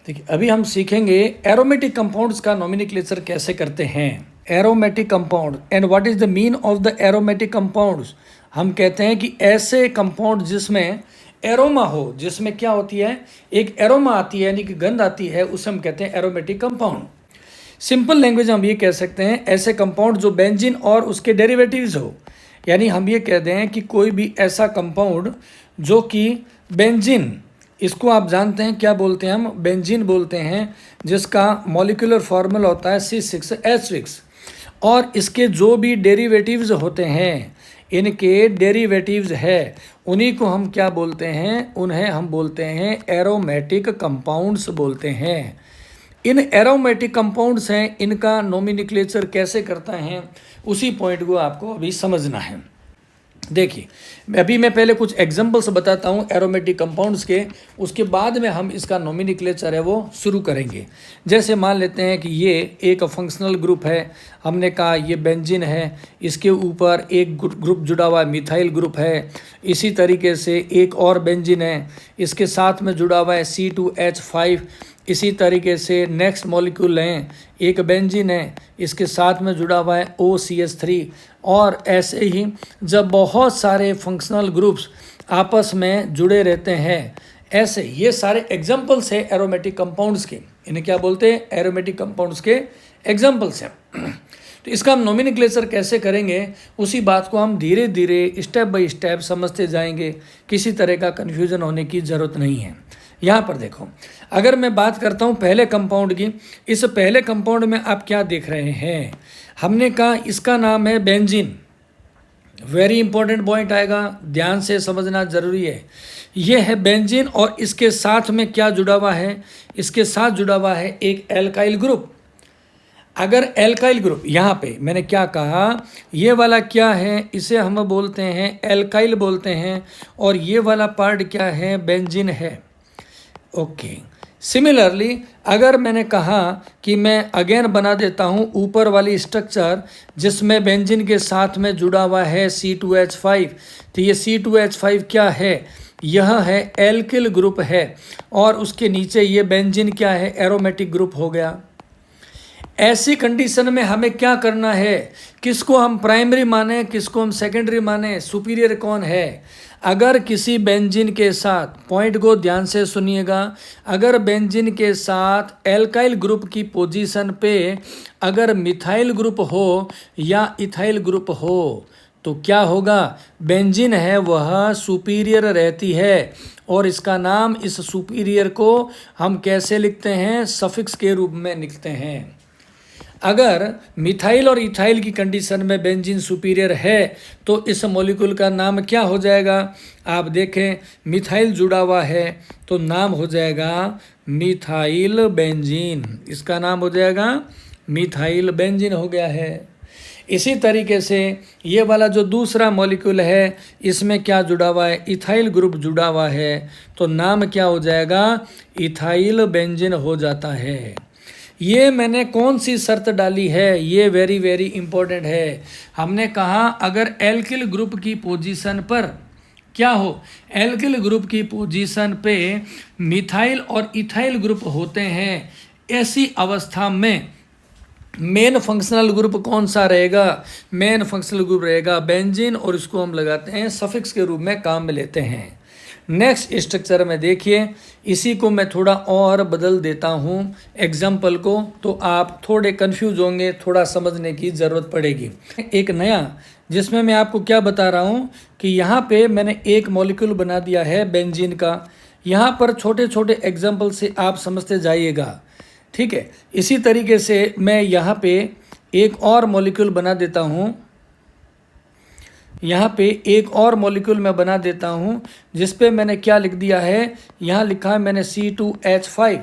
देखिए अभी हम सीखेंगे एरोमेटिक कंपाउंड्स का नोमेनक्लेचर कैसे करते हैं। Aromatic compound and what is the mean of the aromatic compounds. हम कहते हैं कि ऐसे कंपाउंड जिसमें एरोमा हो, जिसमें क्या होती है, एक एरोमा आती है यानी कि गंध आती है, उसे हम कहते हैं एरोमेटिक कंपाउंड। सिंपल लैंग्वेज हम ये कह सकते हैं ऐसे कंपाउंड जो बेंजीन और उसके डेरिवेटिव्स हो, यानी हम ये कह दें कि कोई भी ऐसा कंपाउंड जो कि बेंजीन, इसको आप जानते हैं क्या बोलते हैं, हम बेंजीन बोलते हैं, जिसका मॉलिक्यूलर फॉर्मूला होता है C6H6 और इसके जो भी डेरिवेटिव्स होते हैं, इनके डेरिवेटिव्स है, उन्हीं को हम क्या बोलते हैं, उन्हें हम बोलते हैं एरोमेटिक कंपाउंड्स बोलते हैं। इन एरोमेटिक कंपाउंड्स हैं, इनका नोमेनक्लेचर कैसे करता है, उसी पॉइंट को आपको अभी समझना है। देखिए अभी मैं पहले कुछ एग्जांपल्स बताता हूँ एरोमेटिक कंपाउंड्स के, उसके बाद में हम इसका नोमेनक्लेचर है वो शुरू करेंगे। जैसे मान लेते हैं कि ये एक फंक्शनल ग्रुप है, हमने कहा ये बेंजीन है, इसके ऊपर एक ग्रुप जुड़ा हुआ मिथाइल ग्रुप है। इसी तरीके से एक और बेंजीन है, इसके साथ में जुड़ा हुआ है C2H5। इसी तरीके से नेक्स्ट मॉलिक्यूल हैं, एक बेंजीन है, इसके साथ में जुड़ा हुआ है OCH3। और ऐसे ही जब बहुत सारे फंक्शनल ग्रुप्स आपस में जुड़े रहते हैं, ऐसे ये सारे एग्जांपल्स हैं एरोमेटिक कंपाउंड्स के। इन्हें क्या बोलते हैं, एरोमेटिक कंपाउंड्स के एग्जांपल्स हैं। तो इसका हम नोमेनक्लेचर कैसे करेंगे, उसी बात को हम धीरे धीरे स्टेप बाय स्टेप समझते जाएंगे, किसी तरह का कन्फ्यूजन होने की ज़रूरत नहीं है। यहाँ पर देखो, अगर मैं बात करता हूँ पहले कंपाउंड की, इस पहले कंपाउंड में आप क्या देख रहे हैं, हमने कहा इसका नाम है बेंजीन। वेरी इंपॉर्टेंट पॉइंट आएगा, ध्यान से समझना जरूरी है। यह है बेंजीन और इसके साथ में क्या जुड़ा हुआ है, इसके साथ जुड़ा हुआ है एक एल्काइल ग्रुप। अगर एल्काइल ग्रुप, यहाँ पे मैंने क्या कहा, ये वाला क्या है, इसे हम बोलते हैं एल्काइल बोलते हैं, और ये वाला पार्ट क्या है, बेंजीन है। ओके सिमिलरली अगर मैंने कहा कि मैं अगेन बना देता हूँ ऊपर वाली स्ट्रक्चर जिसमें बेंजीन के साथ में जुड़ा हुआ है C2H5, तो ये C2H5 क्या है, यह है एल्किल ग्रुप है, और उसके नीचे ये बेंजीन क्या है, एरोमेटिक ग्रुप हो गया। ऐसी कंडीशन में हमें क्या करना है, किसको हम प्राइमरी माने, किसको हम सेकेंडरी माने, सुपीरियर कौन है। अगर किसी बेंजीन के साथ, पॉइंट को ध्यान से सुनिएगा, अगर बेंजीन के साथ एल्काइल ग्रुप की पोजीशन पे अगर मिथाइल ग्रुप हो या इथाइल ग्रुप हो, तो क्या होगा, बेंजीन है वह सुपीरियर रहती है, और इसका नाम, इस सुपीरियर को हम कैसे लिखते हैं, सफिक्स के रूप में लिखते हैं। अगर मिथाइल और इथाइल की कंडीशन में बेंजीन सुपीरियर है तो इस मॉलिक्यूल का नाम क्या हो जाएगा, आप देखें मिथाइल जुड़ा हुआ है तो नाम हो जाएगा मिथाइल बेंजीन, इसका नाम हो जाएगा मिथाइल बेंजीन हो गया है। इसी तरीके से ये वाला जो दूसरा मॉलिक्यूल है, इसमें क्या जुड़ा हुआ है, इथाइल ग्रुप जुड़ा हुआ है, तो नाम क्या हो जाएगा, इथाइल बेंजीन हो जाता है। ये मैंने कौन सी शर्त डाली है, ये वेरी वेरी इंपॉर्टेंट है। हमने कहा अगर एल्किल ग्रुप की पोजीशन पर क्या हो, एल्किल ग्रुप की पोजीशन पे मिथाइल और इथाइल ग्रुप होते हैं, ऐसी अवस्था में मेन फंक्शनल ग्रुप कौन सा रहेगा, मेन फंक्शनल ग्रुप रहेगा बेंजीन, और इसको हम लगाते हैं सफिक्स के रूप में काम में लेते हैं। नेक्स्ट स्ट्रक्चर में देखिए, इसी को मैं थोड़ा और बदल देता हूँ एग्जाम्पल को, तो आप थोड़े कंफ्यूज होंगे, थोड़ा समझने की ज़रूरत पड़ेगी। एक नया जिसमें मैं आपको क्या बता रहा हूँ कि यहाँ पे मैंने एक मॉलिक्यूल बना दिया है बेंजीन का, यहाँ पर छोटे छोटे एग्जाम्पल से आप समझते जाइएगा, ठीक है। इसी तरीके से मैं यहाँ पे एक और मॉलिक्यूल बना देता हूँ, यहाँ पे एक और मॉलिक्यूल मैं बना देता हूँ जिस पे मैंने क्या लिख दिया है, यहाँ लिखा है मैंने C2H5,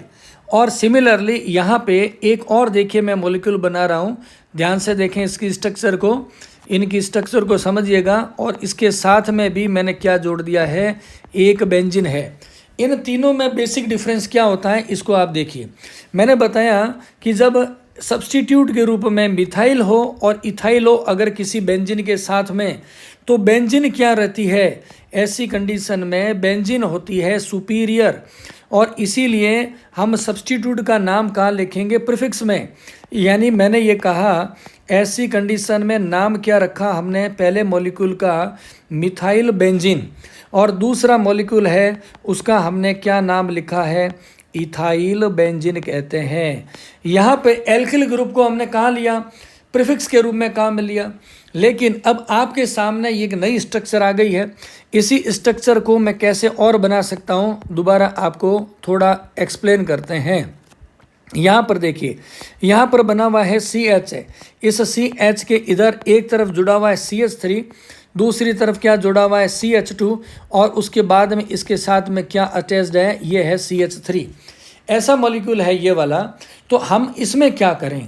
और सिमिलरली यहाँ पे एक और देखिए मैं मॉलिक्यूल बना रहा हूँ, ध्यान से देखें इसकी स्ट्रक्चर को, इनकी स्ट्रक्चर को समझिएगा, और इसके साथ में भी मैंने क्या जोड़ दिया है, एक बेंजीन है। इन तीनों में बेसिक डिफरेंस क्या होता है, इसको आप देखिए। मैंने बताया कि जब सब्स्टिट्यूट के रूप में मिथाइल हो और इथाइल हो अगर किसी बेंजीन के साथ में, तो बेंजीन क्या रहती है, ऐसी कंडीशन में बेंजीन होती है सुपीरियर, और इसीलिए हम सब्स्टिट्यूट का नाम कहाँ लिखेंगे, प्रीफिक्स में। यानी मैंने ये कहा ऐसी कंडीशन में नाम क्या रखा हमने, पहले मॉलिक्यूल का मिथाइल बेंजीन और दूसरा मॉलिक्यूल है उसका हमने क्या नाम लिखा है, इथाइल बेंजीन कहते हैं। यहाँ पे एल्किल ग्रुप को हमने कहाँ लिया, प्रीफिक्स के रूप में काम लिया। लेकिन अब आपके सामने एक नई स्ट्रक्चर आ गई है, इसी स्ट्रक्चर को मैं कैसे और बना सकता हूँ, दोबारा आपको थोड़ा एक्सप्लेन करते हैं। यहाँ पर देखिए, यहाँ पर बना हुआ है CH है, इस CH के इधर एक तरफ जुड़ा हुआ है CH3, दूसरी तरफ क्या जुड़ा हुआ है CH2 और उसके बाद में इसके साथ में क्या अटैच्ड है, ये है CH3। ऐसा मॉलिक्यूल है ये वाला। तो हम इसमें क्या करें,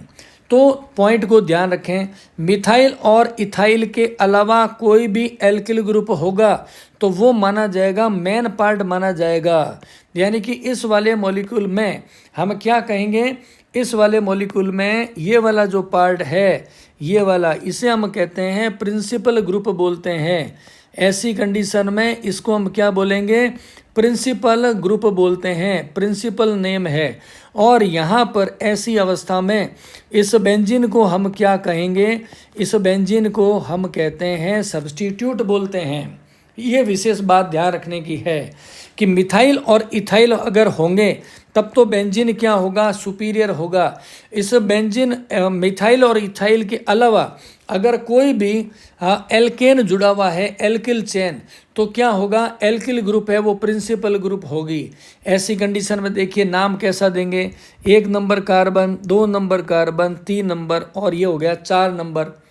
तो पॉइंट को ध्यान रखें, मिथाइल और इथाइल के अलावा कोई भी एल्किल ग्रुप होगा तो वो माना जाएगा मेन पार्ट माना जाएगा। यानी कि इस वाले मॉलिक्यूल में हम क्या कहेंगे, इस वाले मॉलिक्यूल में ये वाला जो पार्ट है, ये वाला, इसे हम कहते हैं प्रिंसिपल ग्रुप बोलते हैं। ऐसी कंडीशन में इसको हम क्या बोलेंगे, प्रिंसिपल ग्रुप बोलते हैं, प्रिंसिपल नेम है। और यहाँ पर ऐसी अवस्था में इस बेंजीन को हम क्या कहेंगे, इस बेंजीन को हम कहते हैं सब्स्टिट्यूट बोलते हैं। ये विशेष बात ध्यान रखने की है कि मिथाइल और इथाइल अगर होंगे तब तो बेंजीन क्या होगा, सुपीरियर होगा। इस बेंजीन मिथाइल और इथाइल के अलावा अगर कोई भी एल्केन जुड़ा हुआ है, एल्किल चेन, तो क्या होगा, एल्किल ग्रुप है वो प्रिंसिपल ग्रुप होगी। ऐसी कंडीशन में देखिए नाम कैसा देंगे, 1 number carbon, 2 number carbon, 3 number और ये हो गया 4 नंबर।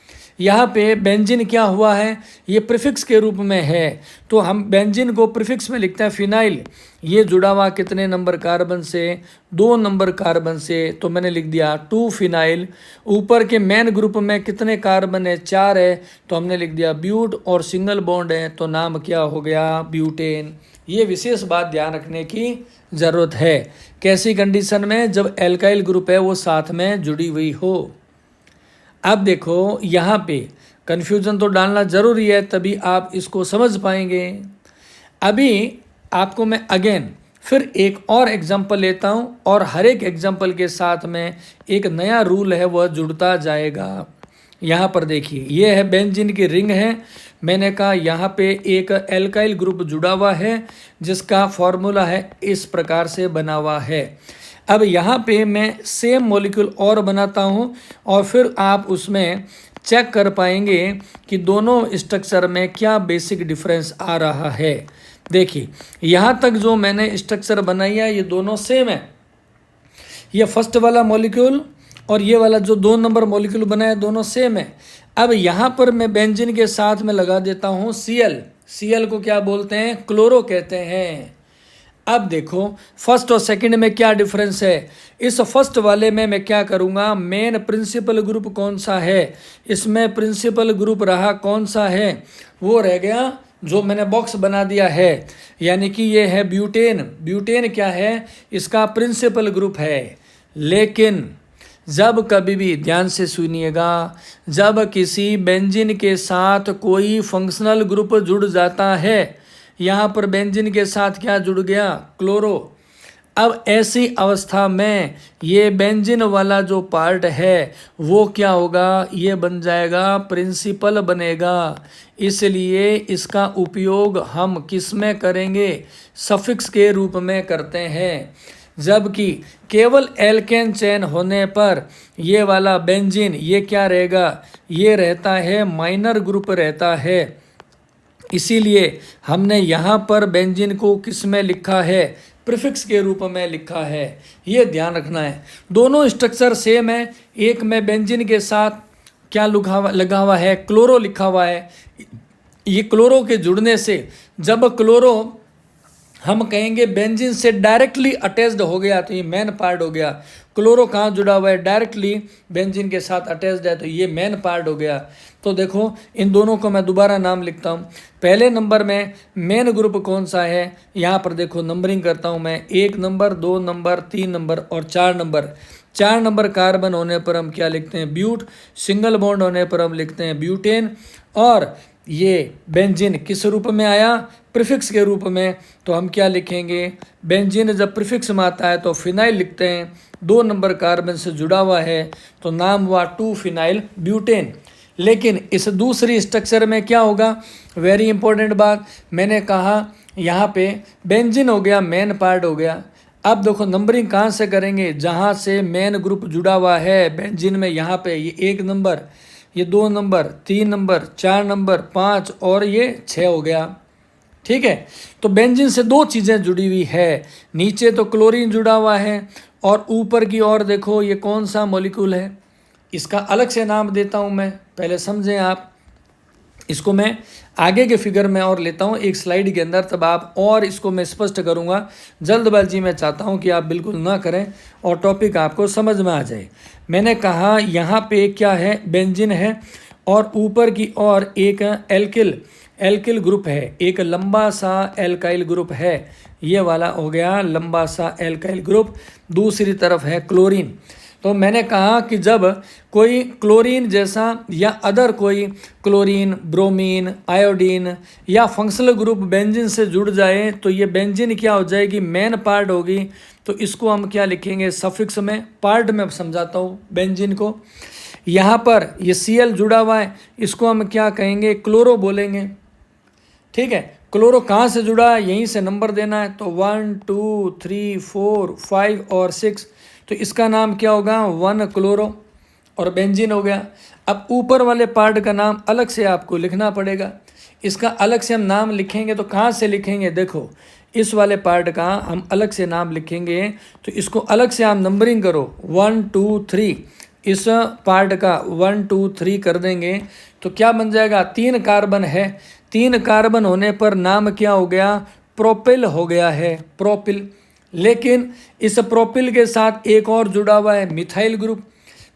यहाँ पे बेंजीन क्या हुआ है, ये प्रीफिक्स के रूप में है, तो हम बेंजीन को प्रीफिक्स में लिखते हैं फिनाइल। ये जुड़ा हुआ कितने नंबर कार्बन से, 2 नंबर कार्बन से, तो मैंने लिख दिया 2 फिनाइल। ऊपर के मेन ग्रुप में कितने कार्बन है, 4 है, तो हमने लिख दिया ब्यूट, और सिंगल बॉन्ड है तो नाम क्या हो गया, ब्यूटेन। ये विशेष बात ध्यान रखने की ज़रूरत है। कैसी कंडीशन में, जब एल्काइल ग्रुप है वो साथ में जुड़ी हुई हो। अब देखो यहाँ पे कन्फ्यूज़न तो डालना ज़रूरी है, तभी आप इसको समझ पाएंगे। अभी आपको मैं अगेन फिर एक और एग्जांपल लेता हूँ और हर एक एग्जांपल के साथ में एक नया रूल है वह जुड़ता जाएगा। यहाँ पर देखिए, ये है बेंजीन की रिंग है। मैंने कहा यहाँ पे एक एल्काइल ग्रुप जुड़ा हुआ है जिसका फॉर्मूला है इस प्रकार से बना हुआ है। अब यहाँ पे मैं सेम मॉलिक्यूल और बनाता हूँ और फिर आप उसमें चेक कर पाएंगे कि दोनों स्ट्रक्चर में क्या बेसिक डिफरेंस आ रहा है। देखिए यहाँ तक जो मैंने स्ट्रक्चर बनाई है ये दोनों सेम है। ये फर्स्ट वाला मॉलिक्यूल और ये वाला जो 2 नंबर मॉलिक्यूल बना है दोनों सेम है। अब यहाँ पर मैं बेंजीन के साथ में लगा देता हूँ Cl को क्या बोलते हैं, क्लोरो कहते हैं। अब देखो फर्स्ट और सेकंड में क्या डिफरेंस है। इस फर्स्ट वाले में मैं क्या करूँगा, मेन प्रिंसिपल ग्रुप कौन सा है, इसमें प्रिंसिपल ग्रुप रहा कौन सा है, वो रह गया जो मैंने बॉक्स बना दिया है, यानी कि ये है ब्यूटेन। ब्यूटेन क्या है, इसका प्रिंसिपल ग्रुप है। लेकिन जब कभी भी ध्यान से सुनिएगा, जब किसी बेंजीन के साथ कोई फंक्शनल ग्रुप जुड़ जाता है, यहाँ पर बेंजीन के साथ क्या जुड़ गया, क्लोरो। अब ऐसी अवस्था में ये बेंजीन वाला जो पार्ट है वो क्या होगा, ये बन जाएगा प्रिंसिपल बनेगा। इसलिए इसका उपयोग हम किस में करेंगे, सफिक्स के रूप में करते हैं। जबकि केवल एल्केन चेन होने पर ये वाला बेंजीन ये क्या रहेगा, ये रहता है माइनर ग्रुप रहता है। इसीलिए हमने यहाँ पर बेंजीन को किस में लिखा है, प्रीफिक्स के रूप में लिखा है। ये ध्यान रखना है। दोनों स्ट्रक्चर सेम है। एक में बेंजीन के साथ क्या लगा हुआ है, क्लोरो लिखा हुआ है। ये क्लोरो के जुड़ने से जब क्लोरो हम कहेंगे बेंजीन से डायरेक्टली अटैच्ड हो गया तो ये मेन पार्ट हो गया। क्लोरो कहाँ जुड़ा हुआ है, डायरेक्टली बेंजीन के साथ अटैच्ड है तो ये मेन पार्ट हो गया। तो देखो इन दोनों को मैं दोबारा नाम लिखता हूँ। पहले नंबर में मेन ग्रुप कौन सा है, यहाँ पर देखो नंबरिंग करता हूँ मैं, 1 नंबर, 2 नंबर, 3 नंबर और 4 नंबर। 4 नंबर कार्बन होने पर हम क्या लिखते हैं, ब्यूट। सिंगल बॉन्ड होने पर हम लिखते हैं ब्यूटेन। और ये बेंजीन किस रूप में आया, प्रीफिक्स के रूप में, तो हम क्या लिखेंगे, बेंजीन जब प्रीफिक्स में आता है तो फिनाइल लिखते हैं, 2 नंबर कार्बन से जुड़ा हुआ है तो नाम हुआ 2 फिनाइल ब्यूटेन। लेकिन इस दूसरी स्ट्रक्चर में क्या होगा, वेरी इंपॉर्टेंट बात, मैंने कहा यहाँ पे बेंजीन हो गया, मेन पार्ट हो गया। अब देखो नंबरिंग कहाँ से करेंगे, जहाँ से मेन ग्रुप जुड़ा हुआ है बेंजीन में, यहाँ पे ये 1 नंबर, ये 2 नंबर, 3 नंबर, 4 नंबर, 5 और ये 6 हो गया। ठीक है, तो बेंजीन से 2 चीज़ें जुड़ी हुई है, नीचे तो क्लोरीन जुड़ा हुआ है और ऊपर की ओर देखो ये कौन सा मॉलिक्यूल है, इसका अलग से नाम देता हूँ मैं, पहले समझें आप। इसको मैं आगे के फिगर में और लेता हूँ एक स्लाइड के अंदर, तब आप और इसको मैं स्पष्ट करूँगा। जल्दबाजी में चाहता हूँ कि आप बिल्कुल ना करें और टॉपिक आपको समझ में आ जाए। मैंने कहा यहाँ पे क्या है, बेंजीन है और ऊपर की ओर एक एल्किल ग्रुप है, एक लंबा सा एल्काइल ग्रुप है, ये वाला हो गया लंबा सा एल्काइल ग्रुप, दूसरी तरफ है क्लोरीन। तो मैंने कहा कि जब कोई क्लोरीन जैसा या अदर कोई क्लोरीन, ब्रोमीन, आयोडीन या फंक्शनल ग्रुप बेंजीन से जुड़ जाए तो ये बेंजीन क्या हो जाएगी, मेन पार्ट होगी। तो इसको हम क्या लिखेंगे, सफिक्स में, पार्ट में समझाता हूँ बेंजीन को। यहाँ पर ये Cl जुड़ा हुआ है, इसको हम क्या कहेंगे, क्लोरो बोलेंगे। ठीक है, क्लोरो कहाँ से जुड़ा है, यहीं से नंबर देना है, तो 1 2 3 4 5 और 6, तो इसका नाम क्या होगा, 1 क्लोरो और बेंजीन हो गया। अब ऊपर वाले पार्ट का नाम अलग से आपको लिखना पड़ेगा, इसका अलग से हम नाम लिखेंगे तो कहाँ से लिखेंगे, देखो इस वाले पार्ट का हम अलग से नाम लिखेंगे, तो इसको अलग से आप नंबरिंग करो 1 2 3, इस पार्ट का 1 2 3 कर देंगे तो क्या बन जाएगा, 3 कार्बन है, 3 कार्बन होने पर नाम क्या हो गया, प्रोपिल हो गया है, प्रोपिल। लेकिन इस प्रोपिल के साथ एक और जुड़ा हुआ है मिथाइल ग्रुप,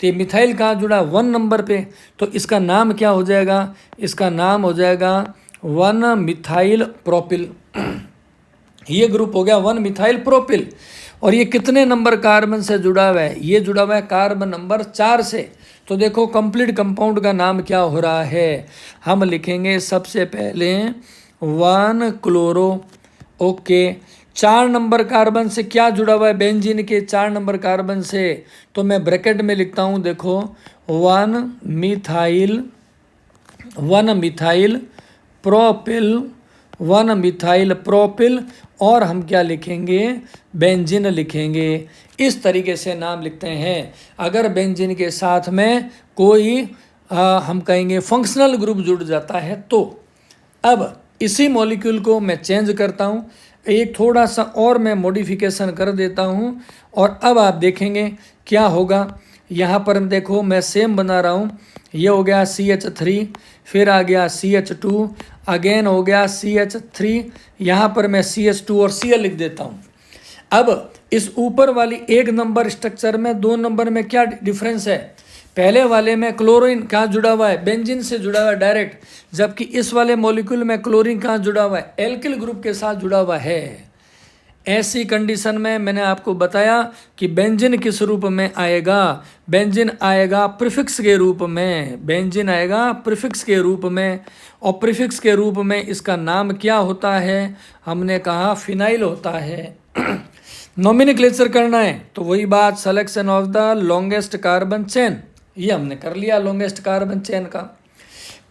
तो ये मिथाइल कहाँ जुड़ा, 1 नंबर पे, तो इसका नाम क्या हो जाएगा, इसका नाम हो जाएगा 1 मिथाइल प्रोपिल। ये ग्रुप हो गया 1 मिथाइल प्रोपिल। और ये कितने नंबर कार्बन से जुड़ा हुआ है, ये जुड़ा हुआ है कार्बन नंबर 4 से। तो देखो कंप्लीट कंपाउंड का नाम क्या हो रहा है, हम लिखेंगे सबसे पहले 1 क्लोरो। ओके, 4 नंबर कार्बन से क्या जुड़ा हुआ है, बेंजीन के 4 नंबर कार्बन से, तो मैं ब्रैकेट में लिखता हूँ, देखो 1 मिथाइल प्रोपिल, 1 मिथाइल प्रोपिल, और हम क्या लिखेंगे, बेंजीन लिखेंगे। इस तरीके से नाम लिखते हैं। अगर बेंजीन के साथ में कोई हम कहेंगे फंक्शनल ग्रुप जुड़ जाता है तो। अब इसी मॉलिक्यूल को मैं चेंज करता हूँ, एक थोड़ा सा और मैं मॉडिफिकेशन कर देता हूँ, और अब आप देखेंगे क्या होगा। यहाँ पर देखो मैं सेम बना रहा हूँ, ये हो गया CH3, फिर आ गया CH2, अगेन हो गया CH3, यहाँ पर मैं CH2 और Cl लिख देता हूँ। अब इस ऊपर वाली 1 नंबर स्ट्रक्चर में 2 नंबर में क्या डिफरेंस है, पहले वाले में क्लोरीन कहाँ जुड़ा हुआ है, बेंजीन से जुड़ा हुआ है डायरेक्ट, जबकि इस वाले मॉलिक्यूल में क्लोरीन कहाँ जुड़ा हुआ है, एल्किल ग्रुप के साथ जुड़ा हुआ है। ऐसी कंडीशन में मैंने आपको बताया कि बेंजीन किस रूप में आएगा, बेंजीन आएगा प्रीफिक्स के रूप में, बेंजीन आएगा प्रीफिक्स के रूप में, और प्रीफिक्स के रूप में इसका नाम क्या होता है, हमने कहा फिनाइल होता है। नोमेनक्लेचर करना है तो वही बात, selection of the longest carbon chain, ये हमने कर लिया लॉन्गेस्ट कार्बन चेन का।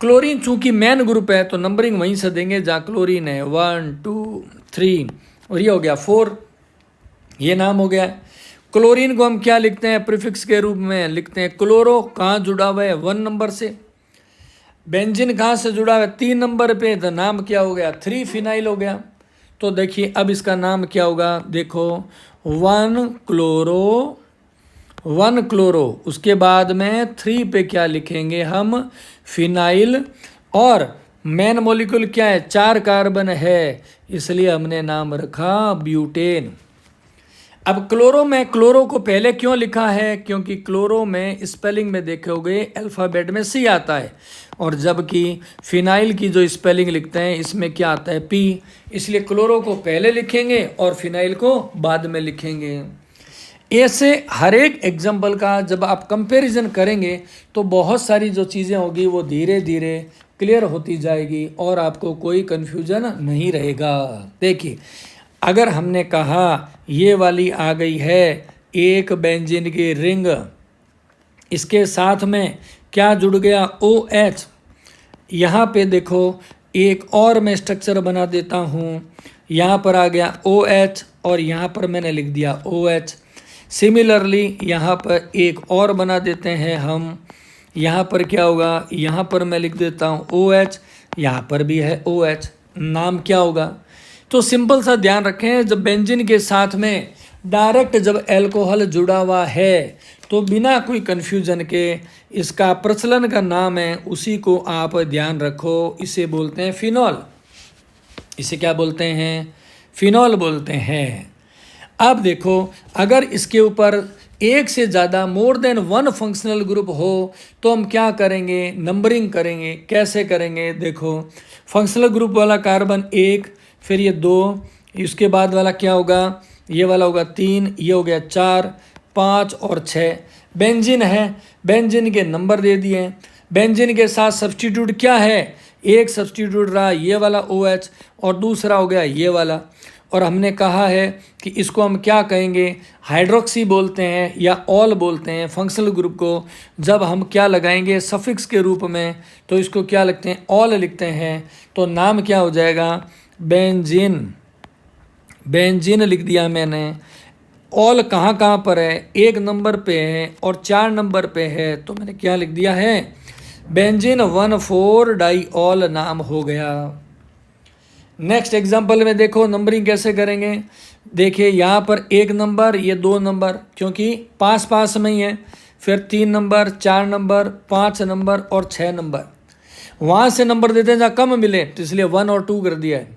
क्लोरीन चूंकि मेन ग्रुप है तो नंबरिंग वहीं से देंगे जहाँ क्लोरीन है, 1 2 3, और ये हो गया 4, ये नाम हो गया। क्लोरीन को हम क्या लिखते हैं, प्रीफिक्स के रूप में लिखते हैं क्लोरो, कहाँ जुड़ा हुआ है 1 नंबर से। बेंजीन कहाँ से जुड़ा हुआ है 3 नंबर पे, तो नाम क्या हो गया 3 फिनाइल हो गया। तो देखिए अब इसका नाम क्या होगा, देखो 1 क्लोरो, उसके बाद में 3 पे क्या लिखेंगे हम, फिनाइल, और मेन मॉलिक्यूल क्या है, 4 कार्बन है, इसलिए हमने नाम रखा ब्यूटेन। अब क्लोरो में, क्लोरो को पहले क्यों लिखा है, क्योंकि क्लोरो में स्पेलिंग में देखोगे अल्फ़ाबेट में C आता है, और जबकि फिनाइल की जो स्पेलिंग लिखते हैं इसमें क्या आता है, P, इसलिए क्लोरो को पहले लिखेंगे और फिनाइल को बाद में लिखेंगे। ऐसे हर एक एग्जाम्पल का जब आप कंपैरिजन करेंगे तो बहुत सारी जो चीज़ें होगी वो धीरे धीरे क्लियर होती जाएगी और आपको कोई कन्फ्यूजन नहीं रहेगा। देखिए, अगर हमने कहा ये वाली आ गई है एक बेंजीन की रिंग, इसके साथ में क्या जुड़ गया OH। यहाँ पे देखो एक और मैं स्ट्रक्चर बना देता हूँ, यहाँ पर आ गया OH और यहाँ पर मैंने लिख दिया OH। सिमिलरली यहाँ पर एक और बना देते हैं हम, यहाँ पर क्या होगा, यहाँ पर मैं लिख देता हूँ OH, यहाँ पर भी है OH, नाम क्या होगा। तो सिंपल सा ध्यान रखें, जब बेंजीन के साथ में डायरेक्ट जब अल्कोहल जुड़ा हुआ है तो बिना कोई कन्फ्यूजन के इसका प्रचलन का नाम है, उसी को आप ध्यान रखो, इसे बोलते हैं फिनॉल। इसे क्या बोलते हैं, फिनॉल बोलते हैं। अब देखो, अगर इसके ऊपर एक से ज़्यादा more than one functional group हो तो हम क्या करेंगे, नंबरिंग करेंगे। कैसे करेंगे, देखो फंक्शनल ग्रुप वाला कार्बन 1, फिर ये 2, इसके बाद वाला क्या होगा, ये वाला होगा 3, ये हो गया 4, 5 और 6। बेंजीन है, बेंजीन के नंबर दे दिए। बेंजीन के साथ सब्स्टिट्यूट क्या है, एक सब्स्टिट्यूट रहा ये वाला OH और दूसरा हो गया ये वाला। और हमने कहा है कि इसको हम क्या कहेंगे, हाइड्रोक्सी बोलते हैं या ऑल बोलते हैं फंक्शनल ग्रुप को। जब हम क्या लगाएंगे सफिक्स के रूप में तो इसको क्या लिखते हैं, ऑल लिखते हैं। तो नाम क्या हो जाएगा, बेंजीन। बेंजीन लिख दिया मैंने। ऑल कहाँ कहाँ पर है, 1 नंबर पे है और 4 नंबर पे है, तो मैंने क्या लिख दिया है, बेंजीन 1,4 डाइऑल नाम हो गया। नेक्स्ट एग्जांपल में देखो नंबरिंग कैसे करेंगे। देखिए यहाँ पर 1 नंबर, ये 2 नंबर, क्योंकि पास पास में ही है। फिर 3 नंबर, 4 नंबर, 5 नंबर और 6 नंबर। वहाँ से नंबर देते हैं जहाँ कम मिले, तो इसलिए 1 और 2 कर दिया है,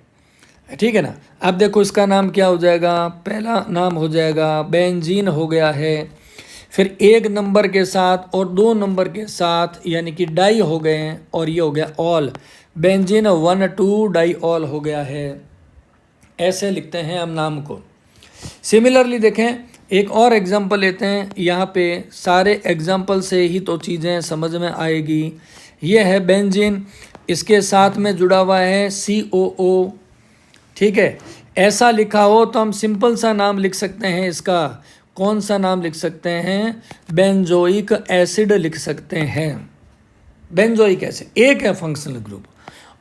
ठीक है ना। अब देखो इसका नाम क्या हो जाएगा, पहला नाम हो जाएगा बेंजीन हो गया है। फिर 1 नंबर के साथ और 2 नंबर के साथ यानी कि डाई हो गए हैं और ये हो गया ऑल, बेंजीन 1,2 डाइऑल हो गया है। ऐसे लिखते हैं हम नाम को। सिमिलरली देखें, एक और एग्जांपल लेते हैं। यहाँ पे सारे एग्जांपल से ही तो चीज़ें समझ में आएगी। ये है बेंजीन, इसके साथ में जुड़ा हुआ है COO, ठीक है। ऐसा लिखा हो तो हम सिंपल सा नाम लिख सकते हैं इसका। कौन सा नाम लिख सकते हैं, बेंजोइक एसिड लिख सकते हैं। बेंजोइक एसिड एक है फंक्शनल ग्रुप।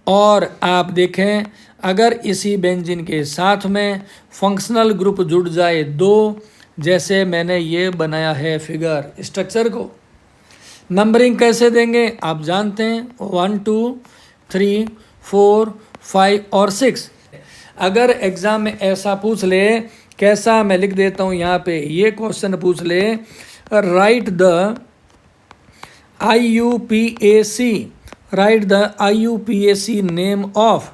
और आप देखें, अगर इसी बेंजीन के साथ में फंक्शनल ग्रुप जुड़ जाए 2, जैसे मैंने ये बनाया है फिगर स्ट्रक्चर को, नंबरिंग कैसे देंगे आप जानते हैं, 1 2 3 4 5 और 6। अगर एग्ज़ाम में ऐसा पूछ ले, कैसा मैं लिख देता हूँ यहाँ पे, ये क्वेश्चन पूछ ले, right the IUPAC, write the IUPAC name of,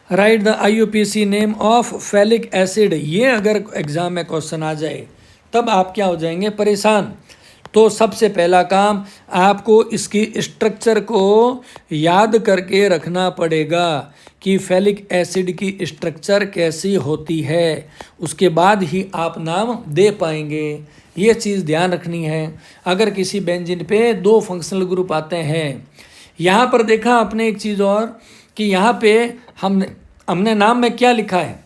write the IUPAC name of phallic acid. ये अगर एग्ज़ाम में क्वेश्चन आ जाए तब आप क्या हो जाएंगे, परेशान। तो सबसे पहला काम आपको इसकी स्ट्रक्चर को याद करके रखना पड़ेगा कि फैलिक एसिड की स्ट्रक्चर कैसी होती है, उसके बाद ही आप नाम दे पाएंगे। ये चीज़ ध्यान रखनी है। अगर किसी बेंजीन पे 2 फंक्शनल ग्रुप आते हैं, यहाँ पर देखा आपने एक चीज़ और कि यहाँ पे हमने नाम में क्या लिखा है,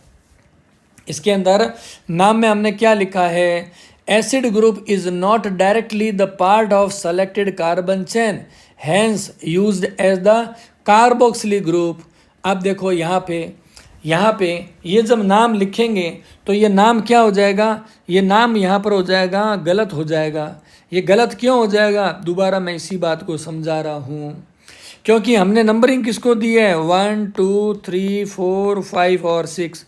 इसके अंदर नाम में हमने क्या लिखा है, acid group is not directly the part of selected carbon chain, hence used as the carboxylic group. अब देखो यहाँ पे ये जब नाम लिखेंगे तो ये नाम क्या हो जाएगा, ये नाम यहाँ पर हो जाएगा गलत हो जाएगा। ये गलत क्यों हो जाएगा, दोबारा मैं इसी बात को समझा रहा हूँ। क्योंकि हमने नंबरिंग किसको दी है, 1 2 3 4 5 और 6।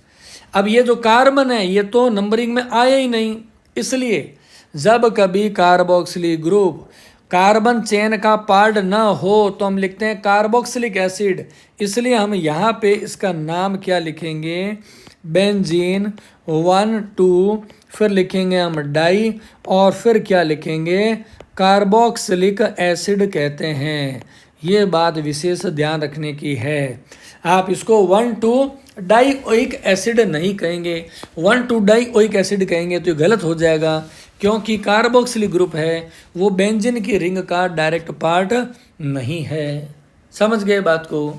अब ये जो कार्बन है ये तो नंबरिंग में आया ही नहीं, इसलिए जब कभी कार्बोक्सिलिक ग्रुप कार्बन चेन का पार्ट ना हो तो हम लिखते हैं कार्बोक्सिलिक एसिड। इसलिए हम यहाँ पे इसका नाम क्या लिखेंगे, बेंजीन 1 2, फिर लिखेंगे हम डाई और फिर क्या लिखेंगे, कार्बोक्सिलिक एसिड कहते हैं। ये बात विशेष ध्यान रखने की है। आप इसको 1 2 डाइओइक एसिड नहीं कहेंगे, 1 2 डाइओइक एसिड कहेंगे तो ये गलत हो जाएगा, क्योंकि कार्बोक्सिलिक ग्रुप है वो बेंजीन की रिंग का डायरेक्ट पार्ट नहीं है। समझ गए बात को।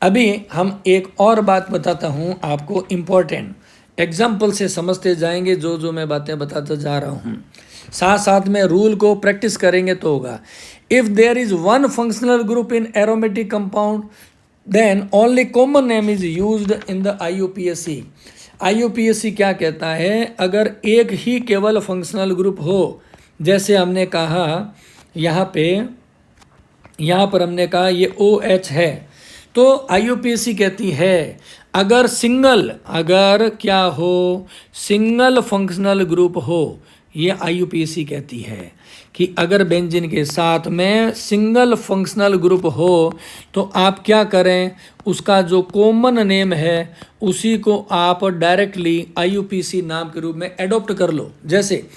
अभी हम एक और बात बताता हूँ आपको, इम्पोर्टेंट एग्जाम्पल से समझते जाएंगे जो जो मैं बातें बताता जा रहा हूँ, साथ साथ में रूल को प्रैक्टिस करेंगे तो होगा। If there is one functional group in aromatic compound then only common name is used in the IUPAC। IUPAC क्या कहता है, अगर एक ही केवल फंक्शनल ग्रुप हो, जैसे हमने कहा यहाँ पर हमने कहा ये OH है, तो IUPAC कहती है अगर क्या हो, सिंगल फंक्शनल ग्रुप हो, ये IUPAC कहती है कि अगर बेंजीन के साथ में सिंगल फंक्शनल ग्रुप हो तो आप क्या करें, उसका जो कॉमन नेम है उसी को आप डायरेक्टली IUPAC नाम के रूप में एडॉप्ट कर लो। जैसे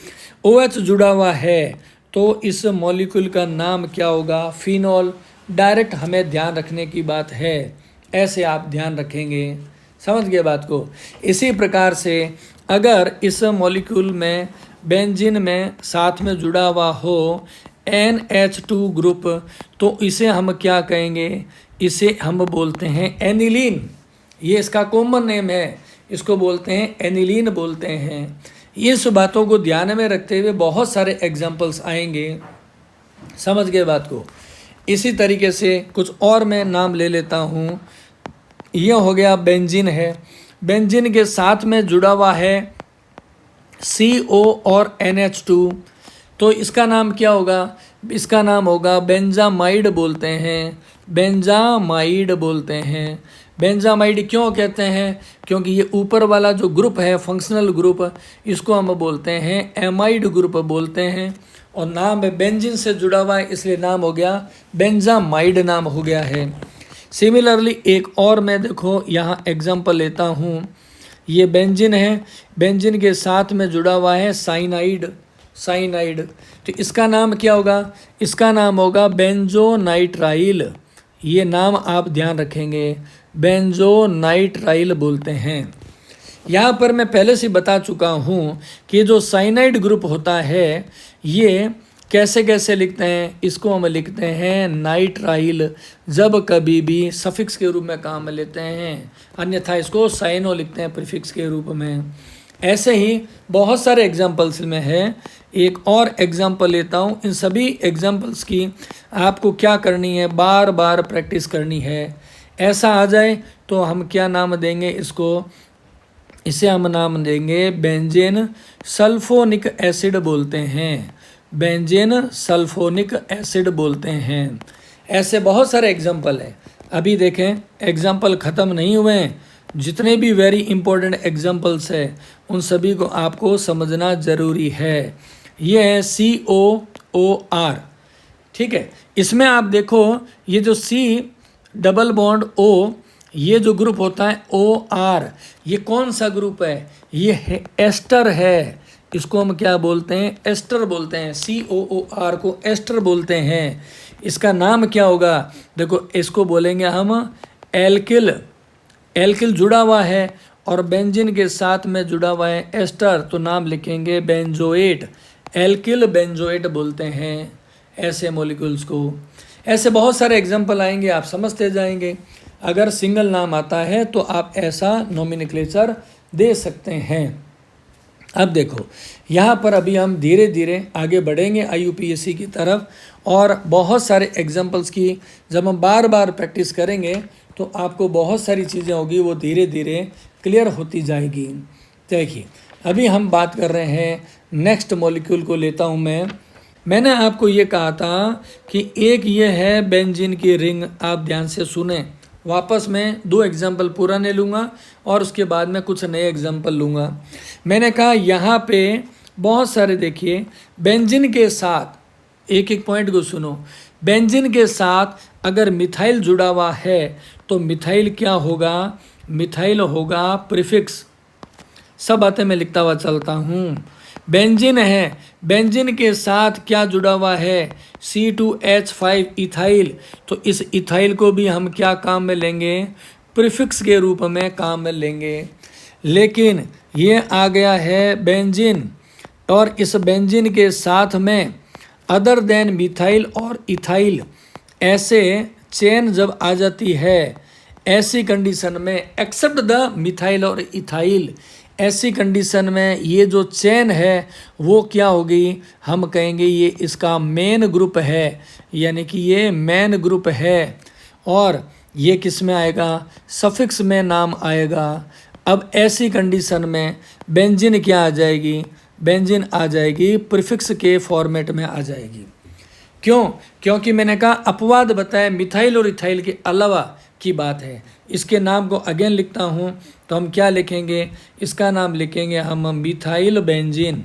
OH जुड़ा हुआ है तो इस मॉलिक्यूल का नाम क्या होगा, फिनॉल। डायरेक्ट हमें ध्यान रखने की बात है, ऐसे आप ध्यान रखेंगे। समझ गए बात को। इसी प्रकार से अगर इस मॉलिक्यूल में बेंजीन में साथ में जुड़ा हुआ हो NH2 ग्रुप, तो इसे हम क्या कहेंगे, इसे हम बोलते हैं एनिलीन। ये इसका कॉमन नेम है, इसको बोलते हैं एनिलीन बोलते हैं। इस बातों को ध्यान में रखते हुए बहुत सारे एग्जाम्पल्स आएंगे। समझ गए बात को। इसी तरीके से कुछ और मैं नाम ले लेता हूँ। यह हो गया बेंजीन है, बेंजीन के साथ में जुड़ा हुआ है CO और NH2, तो इसका नाम क्या होगा, इसका नाम होगा बेंजामाइड बोलते हैं, बेंजामाइड बोलते हैं। बेंजामाइड क्यों कहते हैं, क्योंकि ये ऊपर वाला जो ग्रुप है फंक्शनल ग्रुप, इसको हम बोलते हैं एमाइड ग्रुप बोलते हैं, और नाम है बेंजीन से जुड़ा हुआ है इसलिए नाम हो गया बेंजामाइड नाम हो गया है। सिमिलरली एक और मैं देखो यहाँ एग्जांपल लेता हूँ। ये बेंजीन है, बेंजीन के साथ में जुड़ा हुआ है साइनाइड, तो इसका नाम क्या होगा, इसका नाम होगा बेंजोनाइट्राइल। ये नाम आप ध्यान रखेंगे, बेंजोनाइट्राइल बोलते हैं। यहाँ पर मैं पहले से बता चुका हूँ कि जो साइनाइड ग्रुप होता है ये कैसे कैसे लिखते हैं, इसको हम लिखते हैं नाइट्राइल, जब कभी भी सफिक्स के रूप में काम लेते हैं, अन्यथा इसको साइनो लिखते हैं प्रीफिक्स के रूप में। ऐसे ही बहुत सारे एग्जाम्पल्स में है। एक और एग्जाम्पल लेता हूँ। इन सभी एग्जाम्पल्स की आपको क्या करनी है, बार बार प्रैक्टिस करनी है। ऐसा आ जाए तो हम क्या नाम देंगे इसको, इसे हम नाम देंगे बेंजीन सल्फोनिक एसिड बोलते हैं, बेंजीन सल्फोनिक एसिड बोलते हैं। ऐसे बहुत सारे एग्जाम्पल हैं। अभी देखें एग्जाम्पल ख़त्म नहीं हुए हैं, जितने भी वेरी इंपॉर्टेंट एग्जाम्पल्स है उन सभी को आपको समझना ज़रूरी है। ये है COOR, ठीक है। इसमें आप देखो ये जो C डबल बॉन्ड O, ये जो ग्रुप होता है OR, ये कौन सा ग्रुप है, ये है एस्टर है। इसको हम क्या बोलते हैं, एस्टर बोलते हैं। COOR को एस्टर बोलते हैं। इसका नाम क्या होगा, देखो इसको बोलेंगे हम एल्किल। एल्किल जुड़ा हुआ है और बेंजीन के साथ में जुड़ा हुआ है एस्टर, तो नाम लिखेंगे बेंजोएट। एल्किल बेंजोएट बोलते हैं ऐसे मॉलिक्यूल्स को। ऐसे बहुत सारे एग्जाम्पल आएंगे, आप समझते जाएंगे। अगर सिंगल नाम आता है तो आप ऐसा नोमेनक्लेचर दे सकते हैं। अब देखो यहाँ पर अभी हम धीरे धीरे आगे बढ़ेंगे IUPAC की तरफ, और बहुत सारे एग्जाम्पल्स की जब हम बार बार प्रैक्टिस करेंगे तो आपको बहुत सारी चीज़ें होगी वो धीरे धीरे क्लियर होती जाएगी। देखिए अभी हम बात कर रहे हैं नेक्स्ट मॉलिक्यूल को लेता हूँ मैंने आपको ये कहा था कि एक ये है बेंजीन की रिंग। आप ध्यान से सुने, वापस मैं 2 एग्जाम्पल पुराने लूँगा और उसके बाद मैं कुछ नए एग्जाम्पल लूँगा। मैंने कहा यहाँ पे बहुत सारे, देखिए बेंजीन के साथ एक एक पॉइंट को सुनो। बेंजीन के साथ अगर मिथाइल जुड़ा हुआ है तो मिथाइल क्या होगा, मिथाइल होगा प्रीफिक्स। सब बातें मैं लिखता हुआ चलता हूँ। बेंजीन है, बेंजीन के साथ क्या जुड़ा हुआ है, C2H5 इथाइल, तो इस इथाइल को भी हम क्या काम में लेंगे, प्रीफिक्स के रूप में काम में लेंगे। लेकिन ये आ गया है बेंजीन, और इस बेंजीन के साथ में अदर देन मिथाइल और इथाइल ऐसे चेन जब आ जाती है ऐसी कंडीशन में, एक्सेप्ट द मिथाइल और इथाइल, ऐसी कंडीशन में ये जो चेन है वो क्या होगी, हम कहेंगे ये इसका मेन ग्रुप है, यानी कि ये मेन ग्रुप है। और ये किस में आएगा, सफिक्स में नाम आएगा। अब ऐसी कंडीशन में बेंजीन क्या आ जाएगी, बेंजीन आ जाएगी प्रीफिक्स के फॉर्मेट में आ जाएगी। क्यों, क्योंकि मैंने कहा अपवाद बताया, मिथाइल और इथाइल के अलावा की बात है। इसके नाम को अगेन लिखता हूँ, तो हम क्या लिखेंगे, इसका नाम लिखेंगे हम मिथाइल बेंजीन,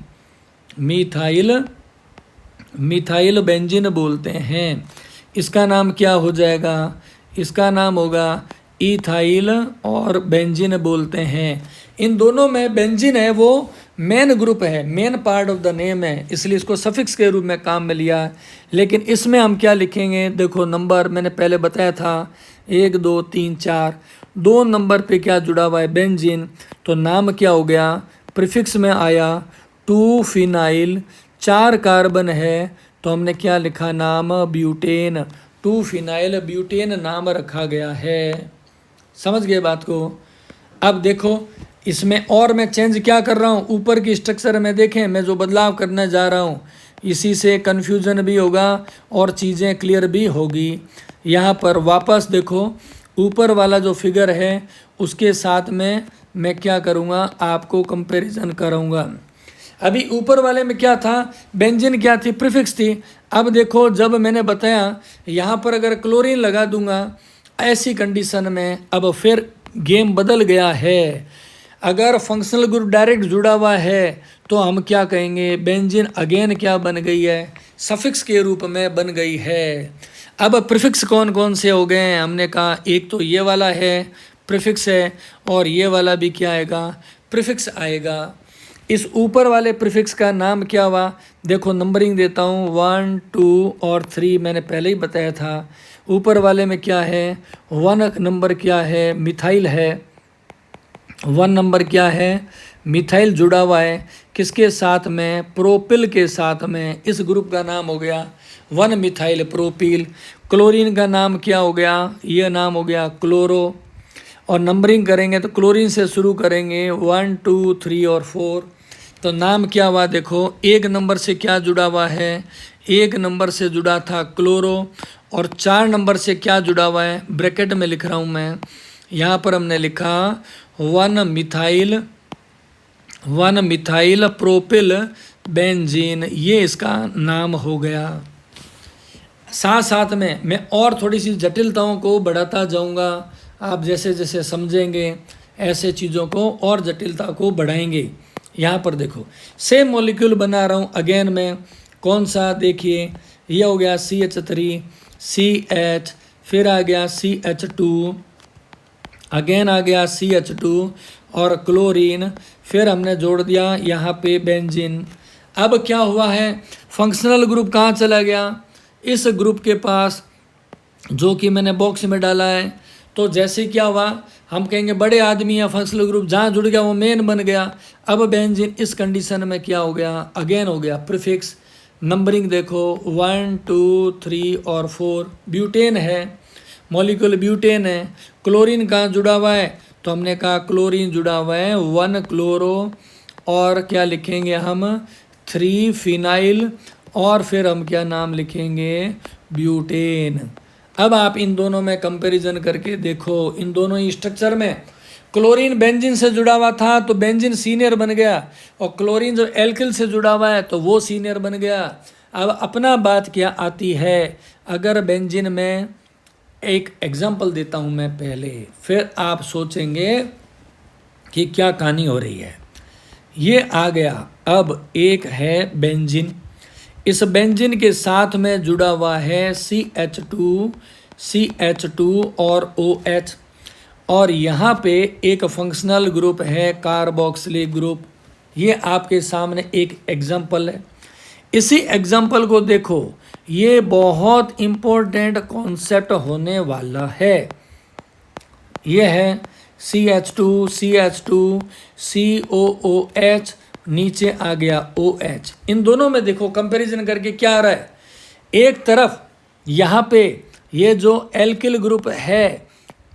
मिथाइल बेंजीन बोलते हैं। इसका नाम क्या हो जाएगा, इसका नाम होगा इथाइल और बेंजीन बोलते हैं। इन दोनों में बेंजीन है वो मेन ग्रुप है, main part of the name है, इसलिए इसको सफिक्स के रूप में काम में लिया। लेकिन इसमें हम क्या लिखेंगे, देखो नंबर मैंने पहले बताया था 1 2 3 4, 2 नंबर पे क्या जुड़ा हुआ है, बेंजीन, तो नाम क्या हो गया, प्रीफिक्स में आया 2 फिनाइल, 4 कार्बन है तो हमने क्या लिखा, नाम ब्यूटेन, 2 फिनाइल ब्यूटेन नाम रखा गया है। समझ गए बात को। अब देखो इसमें और मैं चेंज क्या कर रहा हूँ, ऊपर की स्ट्रक्चर में देखें मैं जो बदलाव करने जा रहा हूँ, इसी से कन्फ्यूज़न भी होगा और चीज़ें क्लियर भी होगी। यहाँ पर वापस देखो ऊपर वाला जो फिगर है उसके साथ में मैं क्या करूँगा, आपको कंपैरिजन कराऊँगा। अभी ऊपर वाले में क्या था, बेंजीन क्या थी, प्रीफिक्स थी। अब देखो जब मैंने बताया यहाँ पर अगर क्लोरीन लगा दूंगा ऐसी कंडीशन में, अब फिर गेम बदल गया है। अगर फंक्शनल ग्रुप डायरेक्ट जुड़ा हुआ है तो हम क्या कहेंगे, बेंजीन अगेन क्या बन गई है, सफिक्स के रूप में बन गई है। अब प्रीफिक्स कौन कौन से हो गए हैं, हमने कहा एक तो ये वाला है प्रीफिक्स है, और ये वाला भी क्या आएगा, प्रीफिक्स आएगा। इस ऊपर वाले प्रीफिक्स का नाम क्या हुआ, देखो नंबरिंग देता हूँ 1 2 और 3, मैंने पहले ही बताया था। ऊपर वाले में क्या है, 1 नंबर क्या है, मिथाइल है, 1 नंबर क्या है, मिथाइल जुड़ा हुआ है किसके साथ में, प्रोपिल के साथ में। इस ग्रुप का नाम हो गया 1 मिथाइल प्रोपिल। क्लोरीन का नाम क्या हो गया, ये नाम हो गया क्लोरो। और नंबरिंग करेंगे तो क्लोरीन से शुरू करेंगे 1 2 3 और 4। तो नाम क्या हुआ, देखो 1 नंबर से क्या जुड़ा हुआ है, 1 नंबर से जुड़ा था क्लोरो, और 4 नंबर से क्या जुड़ा हुआ है, ब्रैकेट में लिख रहा हूँ मैं, यहाँ पर हमने लिखा 1 मिथाइल प्रोपिल बेंजीन, ये इसका नाम हो गया। साथ साथ में मैं और थोड़ी सी जटिलताओं को बढ़ाता जाऊंगा, आप जैसे जैसे समझेंगे ऐसे चीज़ों को और जटिलता को बढ़ाएंगे। यहाँ पर देखो सेम मॉलिक्यूल बना रहा हूँ अगेन में, कौन सा, देखिए ये हो गया CH3 CH, फिर आ गया CH2, अगेन आ गया CH2 और क्लोरीन, फिर हमने जोड़ दिया यहाँ पे बेंजीन। अब क्या हुआ है, फंक्शनल ग्रुप कहाँ चला गया, इस ग्रुप के पास, जो कि मैंने बॉक्स में डाला है। तो जैसे क्या हुआ, हम कहेंगे बड़े आदमी या फंक्शनल ग्रुप जहाँ जुड़ गया वो मेन बन गया। अब बेंजीन इस कंडीशन में क्या हो गया, अगेन हो गया प्रीफिक्स। नंबरिंग देखो 1 2 3 और 4, ब्यूटेन है, मॉलिक्यूल ब्यूटेन है। क्लोरीन कहाँ जुड़ा हुआ है, तो हमने कहा क्लोरीन जुड़ा हुआ है 1 क्लोरो, और क्या लिखेंगे हम 3 फिनाइल, और फिर हम क्या नाम लिखेंगे, ब्यूटेन। अब आप इन दोनों में कंपैरिजन करके देखो, इन दोनों ही स्ट्रक्चर में क्लोरीन बेंजीन से जुड़ा हुआ था तो बेंजीन सीनियर बन गया, और क्लोरीन जो एल्किल से जुड़ा हुआ है तो वो सीनियर बन गया। अब अपना बात क्या आती है, अगर बेंजीन में एक एग्जांपल देता हूँ मैं पहले, फिर आप सोचेंगे कि क्या कहानी हो रही है। ये आ गया, अब एक है बेंजीन, इस बेंजीन के साथ में जुड़ा हुआ है CH2 और OH, और यहाँ पे एक फंक्शनल ग्रुप है कार्बोक्सिलिक ग्रुप। ये आपके सामने एक एग्जांपल है। इसी एग्जांपल को देखो, ये बहुत इम्पोर्टेंट कॉन्सेप्ट होने वाला है। ये है CH2 COOH, नीचे आ गया OH। इन दोनों में देखो कंपैरिजन करके क्या आ रहा है, एक तरफ यहाँ पे ये जो एल्किल ग्रुप है,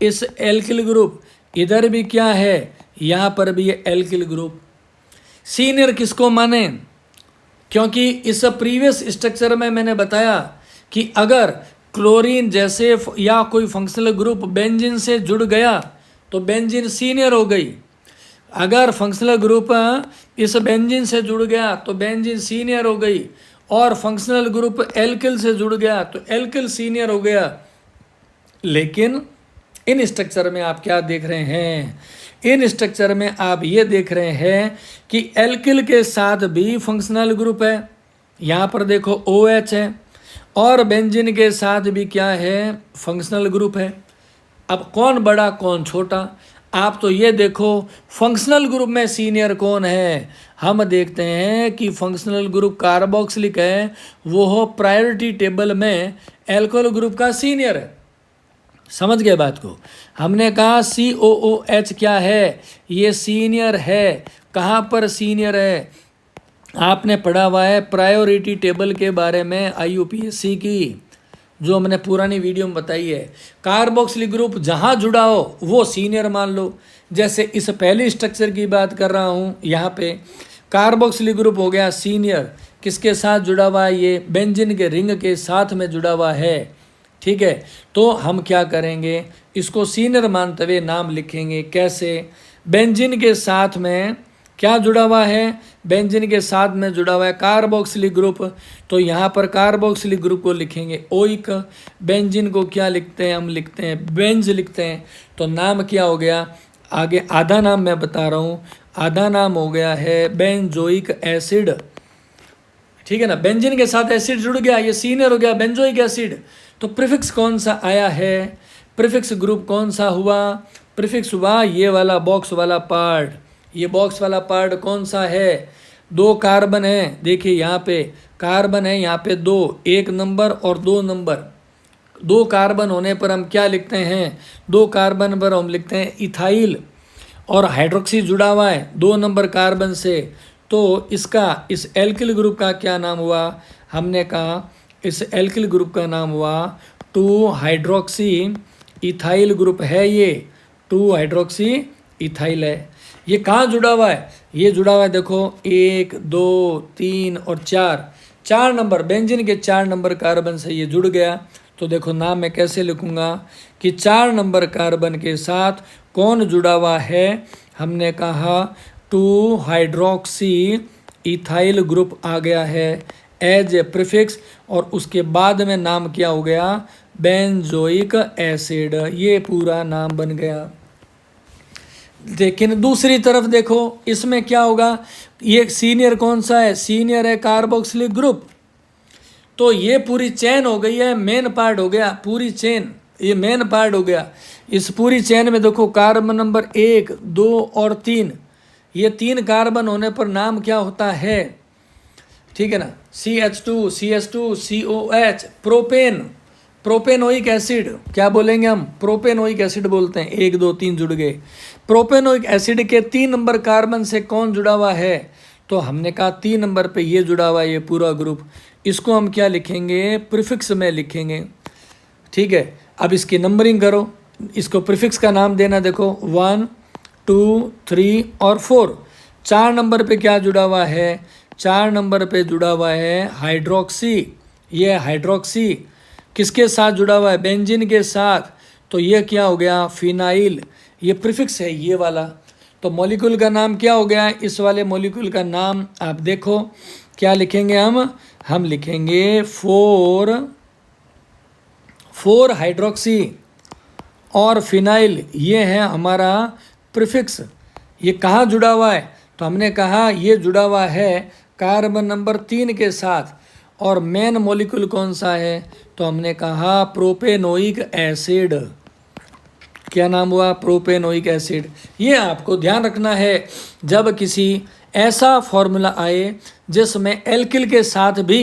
इस एल्किल ग्रुप इधर भी क्या है, यहाँ पर भी ये एल्किल ग्रुप। सीनियर किसको माने, क्योंकि इस प्रीवियस स्ट्रक्चर में मैंने बताया कि अगर क्लोरीन जैसे या कोई फंक्शनल ग्रुप बेंजीन से जुड़ गया तो बेंजीन सीनियर हो गई। अगर फंक्शनल ग्रुप इस बेंजीन से जुड़ गया तो बेंजीन सीनियर हो गई, और फंक्शनल ग्रुप एल्किल से जुड़ गया तो एल्किल सीनियर हो गया। लेकिन इन स्ट्रक्चर में आप क्या देख रहे हैं, इन स्ट्रक्चर में आप ये देख रहे हैं कि एल्किल के साथ भी फंक्शनल ग्रुप है, यहाँ पर देखो OH है, और बेंजीन के साथ भी क्या है, फंक्शनल ग्रुप है। अब कौन बड़ा कौन छोटा, आप तो ये देखो फंक्शनल ग्रुप में सीनियर कौन है। हम देखते हैं कि फंक्शनल ग्रुप कार्बोक्सिलिक है, वो हो प्रायोरिटी टेबल में एल्कोहल ग्रुप का सीनियर है। समझ गए बात को। हमने कहा COOH क्या है, ये सीनियर है। कहाँ पर सीनियर है, आपने पढ़ा हुआ है प्रायोरिटी टेबल के बारे में IUPAC की, जो हमने पुरानी वीडियो में बताई है। कार्बोक्सिलिक ग्रुप जहाँ जुड़ा हो वो सीनियर मान लो। जैसे इस पहले स्ट्रक्चर की बात कर रहा हूँ, यहाँ पे कार्बोक्सिलिक ग्रुप हो गया सीनियर। किसके साथ जुड़ा हुआ है, ये बेंजीन के रिंग के साथ में जुड़ा हुआ है। ठीक है, तो हम क्या करेंगे, इसको सीनियर मानते हुए नाम लिखेंगे। कैसे, बेंजीन के साथ में क्या जुड़ा हुआ है, बेंजीन के साथ में जुड़ा हुआ है कार्बोक्सिलिक ग्रुप, तो यहाँ पर कार्बोक्सिलिक ग्रुप को लिखेंगे ओइक। बेंजीन को क्या लिखते हैं, हम लिखते हैं बेंज लिखते हैं। तो नाम क्या हो गया, आगे आधा नाम मैं बता रहा हूँ, आधा नाम हो गया है बेंजोइक एसिड। ठीक है ना, बेंजीन के साथ एसिड जुड़ गया, ये सीनियर हो गया बेंजोइक एसिड। तो प्रीफिक्स कौन सा आया है, प्रीफिक्स ग्रुप कौन सा हुआ, प्रीफिक्स हुआ ये वाला बॉक्स वाला पार्ट। ये बॉक्स वाला पार्ट कौन सा है, 2 कार्बन है। देखिए यहाँ पे कार्बन है, यहाँ पे 2, 1 नंबर और 2 नंबर। 2 कार्बन होने पर हम क्या लिखते हैं, 2 कार्बन पर हम लिखते हैं इथाइल, और हाइड्रोक्सी जुड़ा हुआ है 2 नंबर कार्बन से। तो इसका, इस एल्किल ग्रुप का क्या नाम हुआ, हमने कहा इस एल्किल ग्रुप का नाम हुआ 2 हाइड्रोक्सी इथाइल ग्रुप है। ये 2 हाइड्रोक्सी इथाइल है। ये कहाँ जुड़ा हुआ है, ये जुड़ा हुआ है देखो 1, 2, 3 और 4 नंबर, बेंजीन के 4 नंबर कार्बन से ये जुड़ गया। तो देखो नाम मैं कैसे लिखूँगा कि 4 नंबर कार्बन के साथ कौन जुड़ा हुआ है, हमने कहा 2 हाइड्रोक्सी इथाइल ग्रुप आ गया है एज ए प्रीफिक्स, और उसके बाद में नाम क्या हो गया, बेंजोइक एसिड। ये पूरा नाम बन गया। लेकिन दूसरी तरफ देखो, इसमें क्या होगा, ये सीनियर कौन सा है, सीनियर है कार्बोक्सिलिक ग्रुप। तो ये पूरी चेन हो गई है, मेन पार्ट हो गया, पूरी चेन ये मेन पार्ट हो गया। इस पूरी चेन में देखो कार्बन नंबर 1, 2 और 3, ये 3 कार्बन होने पर नाम क्या होता है, ठीक है ना, CH2 CH2 COH, propane, propanoic acid. क्या बोलेंगे हम, प्रोपेनोइक एसिड बोलते हैं। 1, 2, 3 जुड़ गए। प्रोपेनोइक एसिड के 3 नंबर कार्बन से कौन जुड़ा हुआ है, तो हमने कहा 3 नंबर पे ये जुड़ा हुआ है, ये पूरा ग्रुप। इसको हम क्या लिखेंगे, प्रीफिक्स में लिखेंगे। ठीक है, अब इसकी नंबरिंग करो, इसको प्रीफिक्स का नाम देना। देखो 1, 2, 3 और 4। 4 नंबर पे क्या जुड़ा हुआ है, 4 नंबर पे जुड़ा हुआ है हाइड्रोक्सी। ये हाइड्रोक्सी किसके साथ जुड़ा हुआ है, बेंजीन के साथ। तो ये क्या हो गया, फिनाइल। ये प्रीफिक्स है ये वाला। तो मॉलिक्यूल का नाम क्या हो गया, इस वाले मॉलिक्यूल का नाम आप देखो क्या लिखेंगे हम लिखेंगे 4 हाइड्रोक्सी और फिनाइल। ये है हमारा प्रीफिक्स। ये कहाँ जुड़ा हुआ है, तो हमने कहा ये जुड़ा हुआ है कार्बन नंबर 3 के साथ। और मेन मॉलिक्यूल कौन सा है, तो हमने कहा प्रोपेनोइक एसिड। क्या नाम हुआ, प्रोपेनोइक एसिड। ये आपको ध्यान रखना है जब किसी ऐसा फॉर्मूला आए जिसमें एल्किल के साथ भी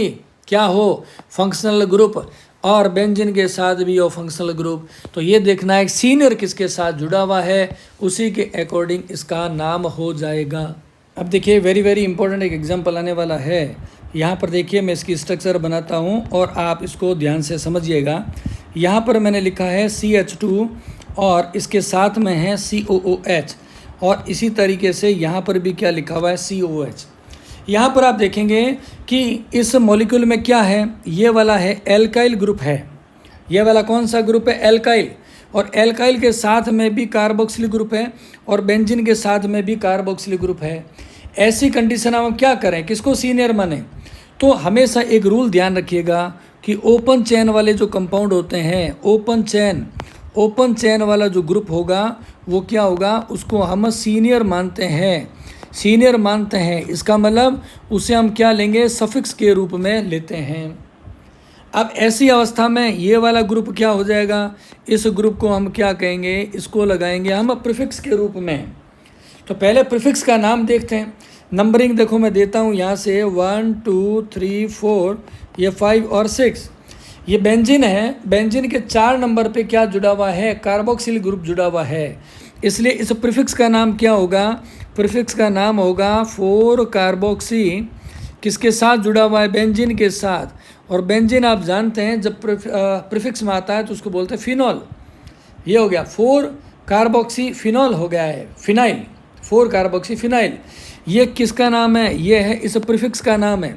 क्या हो, फंक्शनल ग्रुप, और बेंजीन के साथ भी हो फंक्शनल ग्रुप, तो ये देखना है सीनियर किसके साथ जुड़ा हुआ है, उसी के अकॉर्डिंग इसका नाम हो जाएगा। अब देखिए वेरी वेरी इंपॉर्टेंट एक एग्जांपल आने वाला है। यहाँ पर देखिए मैं इसकी स्ट्रक्चर बनाता हूँ और आप इसको ध्यान से समझिएगा। यहाँ पर मैंने लिखा है CH2 और इसके साथ में है COOH, और इसी तरीके से यहाँ पर भी क्या लिखा हुआ है, COH। यहाँ पर आप देखेंगे कि इस मॉलिक्यूल में क्या है, ये वाला है एल्काइल ग्रुप है। ये वाला कौन सा ग्रुप है, एल्काइल, और एल्काइल के साथ में भी कार्बोक्सिल ग्रुप है और बेंजीन के साथ में भी कार्बोक्सिल ग्रुप है। ऐसी कंडीशन हम क्या करें, किसको सीनियर माने? तो हमेशा एक रूल ध्यान रखिएगा कि ओपन चेन वाले जो कंपाउंड होते हैं, ओपन चेन वाला जो ग्रुप होगा वो क्या होगा, उसको हम सीनियर मानते हैं। इसका मतलब उसे हम क्या लेंगे, सफिक्स के रूप में लेते हैं। अब ऐसी अवस्था में ये वाला ग्रुप क्या हो जाएगा, इस ग्रुप को हम क्या कहेंगे, इसको लगाएंगे हम प्रीफिक्स के रूप में। तो पहले प्रीफिक्स का नाम देखते हैं। नंबरिंग देखो मैं देता हूँ यहाँ से 1 2 3 4, ये 5 और 6। ये बेंजीन है, बेंजीन के 4 नंबर पे क्या जुड़ा हुआ है, कार्बोक्सिल ग्रुप जुड़ा हुआ है। इसलिए इस प्रीफिक्स का नाम क्या होगा, प्रीफिक्स का नाम होगा 4 कार्बोक्सी, किसके साथ जुड़ा हुआ है, बेंजीन के साथ। और बेंजीन आप जानते हैं जब प्रीफिक्स में आता है तो उसको बोलते हैं फिनॉल। ये हो गया 4 कार्बोक्सी फिनॉल हो गया है, फिनाइल, 4 कार्बोक्सी फिनाइल। ये किसका नाम है, ये है इस प्रीफिक्स का नाम है।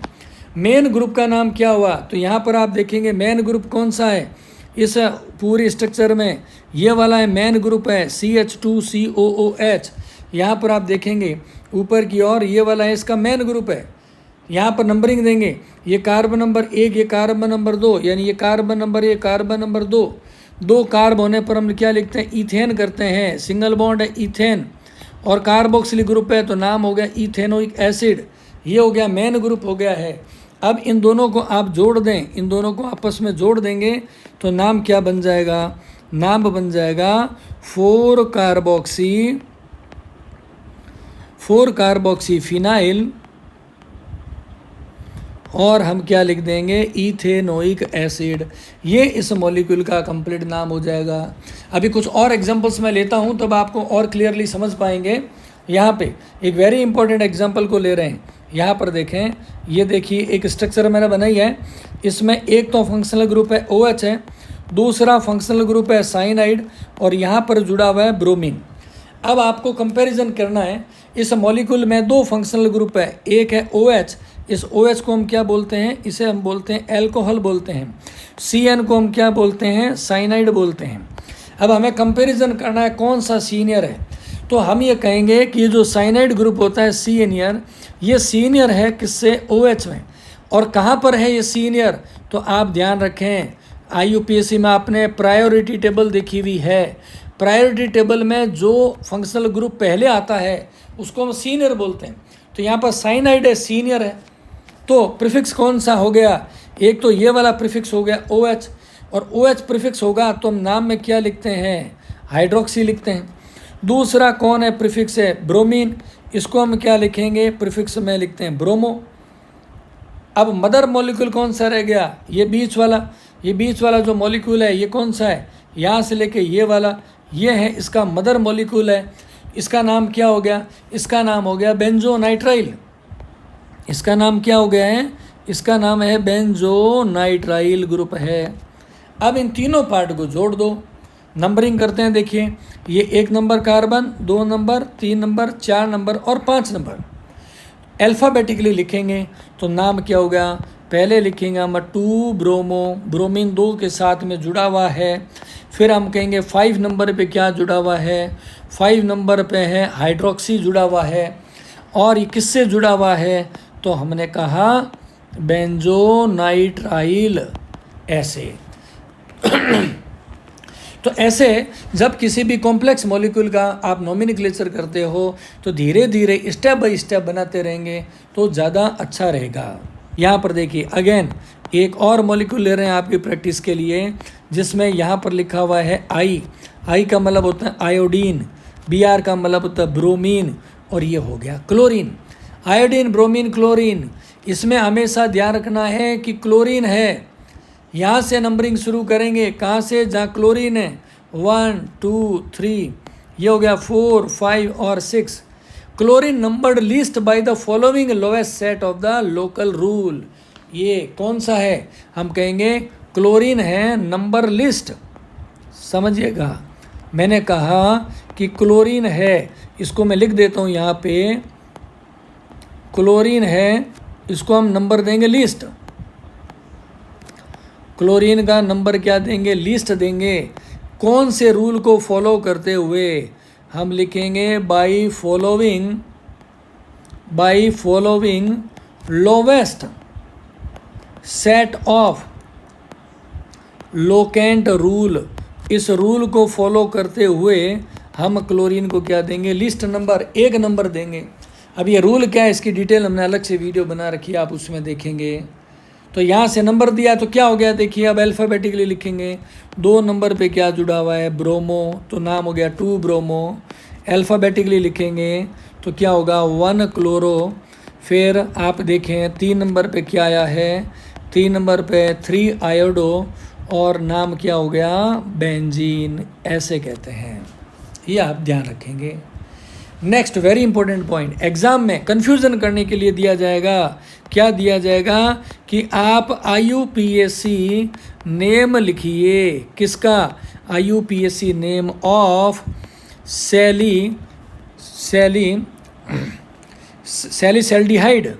मेन ग्रुप का नाम क्या हुआ, तो यहाँ पर आप देखेंगे मेन ग्रुप कौन सा है इस पूरी स्ट्रक्चर में, ये वाला है मेन ग्रुप है, CH2COOH। यहाँ पर आप देखेंगे ऊपर की ओर ये वाला है इसका मेन ग्रुप है। यहाँ पर नंबरिंग देंगे, ये कार्बन नंबर 1, ये कार्बन नंबर 2, यानी ये carbon number 1, carbon number 2। 2 carb होने पर हम क्या लिखते हैं, इथेन करते हैं, सिंगल बॉन्ड है इथेन। और कार्बोक्सिल ग्रुप है तो नाम हो गया इथेनोइक एसिड। ये हो गया मेन ग्रुप हो गया है। अब इन दोनों को आप जोड़ दें, इन दोनों को आपस में जोड़ देंगे तो नाम क्या बन जाएगा, नाम बन जाएगा 4 कार्बोक्सी फिनाइल, और हम क्या लिख देंगे, इथेनोइक एसिड। ये इस मॉलिक्यूल का कंप्लीट नाम हो जाएगा। अभी कुछ और एग्जांपल्स मैं लेता हूँ तब आपको और क्लियरली समझ पाएंगे। यहाँ पे एक वेरी इंपॉर्टेंट एग्जांपल को ले रहे हैं। यहाँ पर देखें, ये देखिए एक स्ट्रक्चर मैंने बनाई है। इसमें एक तो फंक्शनल ग्रुप है OH है, दूसरा फंक्शनल ग्रुप है साइनाइड, और यहाँ पर जुड़ा हुआ है ब्रोमीन। अब आपको कंपैरिजन करना है, इस मॉलिक्यूल में 2 फंक्शनल ग्रुप है, एक है OH, इस OH को हम क्या बोलते हैं, इसे हम बोलते हैं एल्कोहल बोलते हैं। CN को हम क्या बोलते हैं, साइनाइड बोलते हैं। अब हमें कंपैरिजन करना है कौन सा सीनियर है, तो हम ये कहेंगे कि ये जो साइनाइड ग्रुप होता है सीनियर, ये सीनियर है किससे, OH में। और कहाँ पर है ये सीनियर, तो आप ध्यान रखें IUPAC में आपने प्रायोरिटी टेबल देखी हुई है। प्रायोरिटी टेबल में जो फंक्शनल ग्रुप पहले आता है उसको हम सीनियर बोलते हैं। तो यहाँ पर साइनाइड है, सीनियर है। तो प्रीफिक्स कौन सा हो गया, एक तो ये वाला प्रीफिक्स हो गया OH, और OH प्रीफिक्स होगा तो हम नाम में क्या लिखते हैं, हाइड्रोक्सी लिखते हैं। दूसरा कौन है, प्रीफिक्स है ब्रोमीन, इसको हम क्या लिखेंगे, प्रीफिक्स में लिखते हैं ब्रोमो। अब मदर मॉलिक्यूल कौन सा रह गया, ये बीच वाला जो मॉलिक्यूल है ये कौन सा है, यहाँ से लेके ये वाला, ये है इसका मदर मॉलिक्यूल है। इसका नाम क्या हो गया, इसका नाम हो गया बेंजोनाइट्राइल। इसका नाम क्या हो गया है, इसका नाम है बेंजोनाइट्राइल ग्रुप है। अब इन तीनों पार्ट को जोड़ दो, नंबरिंग करते हैं। देखिए ये 1 number carbon, 2 number, 3 number, 4 number और 5 नंबर। अल्फ़ाबेटिकली लिखेंगे तो नाम क्या हो गया, पहले लिखेंगे हम 2 ब्रोमो, ब्रोमीन 2 के साथ में जुड़ा हुआ है। फिर हम कहेंगे 5 नंबर पे क्या जुड़ा हुआ है, 5 नंबर पे है हाइड्रोक्सी जुड़ा हुआ है। और ये किससे जुड़ा हुआ है, तो हमने कहा बेंजोनाइट्राइल एसिड। तो ऐसे जब किसी भी कॉम्प्लेक्स मॉलिक्यूल का आप नोमेनक्लेचर करते हो तो धीरे धीरे स्टेप बाय स्टेप बनाते रहेंगे तो ज़्यादा अच्छा रहेगा। यहाँ पर देखिए अगेन एक और मॉलिक्यूल ले रहे हैं आपकी प्रैक्टिस के लिए, जिसमें यहाँ पर लिखा हुआ है आई का मतलब होता है आयोडीन, Br का मतलब होता है ब्रोमीन, और ये हो गया क्लोरीन। आयोडीन, ब्रोमीन, क्लोरीन, इसमें हमेशा ध्यान रखना है कि क्लोरीन है, यहाँ से नंबरिंग शुरू करेंगे, कहाँ से, जहाँ क्लोरीन है 1 2 3, ये हो गया 4 5 और 6। Chlorine numbered least by the following lowest set of the local rule. ये कौन सा है, हम कहेंगे क्लोरीन है नंबर लिस्ट। समझिएगा, मैंने कहा कि क्लोरीन है, इसको मैं लिख देता हूँ यहाँ पे, क्लोरीन है, इसको हम नंबर देंगे लिस्ट। क्लोरीन का नंबर क्या देंगे? लिस्ट देंगे। कौन से रूल को फॉलो करते हुए? हम लिखेंगे by following lowest set of locant rule. इस रूल को फॉलो करते हुए हम क्लोरीन को क्या देंगे? लिस्ट नंबर, एक नंबर देंगे। अब ये रूल क्या है, इसकी डिटेल हमने अलग से वीडियो बना रखी है, आप उसमें देखेंगे। तो यहाँ से नंबर दिया तो क्या हो गया? देखिए, अब अल्फ़ाबेटिकली लिखेंगे। 2 नंबर पे क्या जुड़ा हुआ है? ब्रोमो, तो नाम हो गया 2 ब्रोमो। अल्फ़ाबेटिकली लिखेंगे तो क्या होगा? 1 क्लोरो। फिर आप देखें 3 नंबर पे क्या आया है? 3 नंबर पे 3 आयोडो, और नाम क्या हो गया? बेंजीन, ऐसे कहते हैं। ये आप ध्यान रखेंगे। Next very important point, exam में कंफ्यूजन करने के लिए दिया जाएगा। क्या दिया जाएगा कि आप IUPAC नेम लिखिए। किसका? IUPAC नेम ऑफ सैलिसल्डिहाइड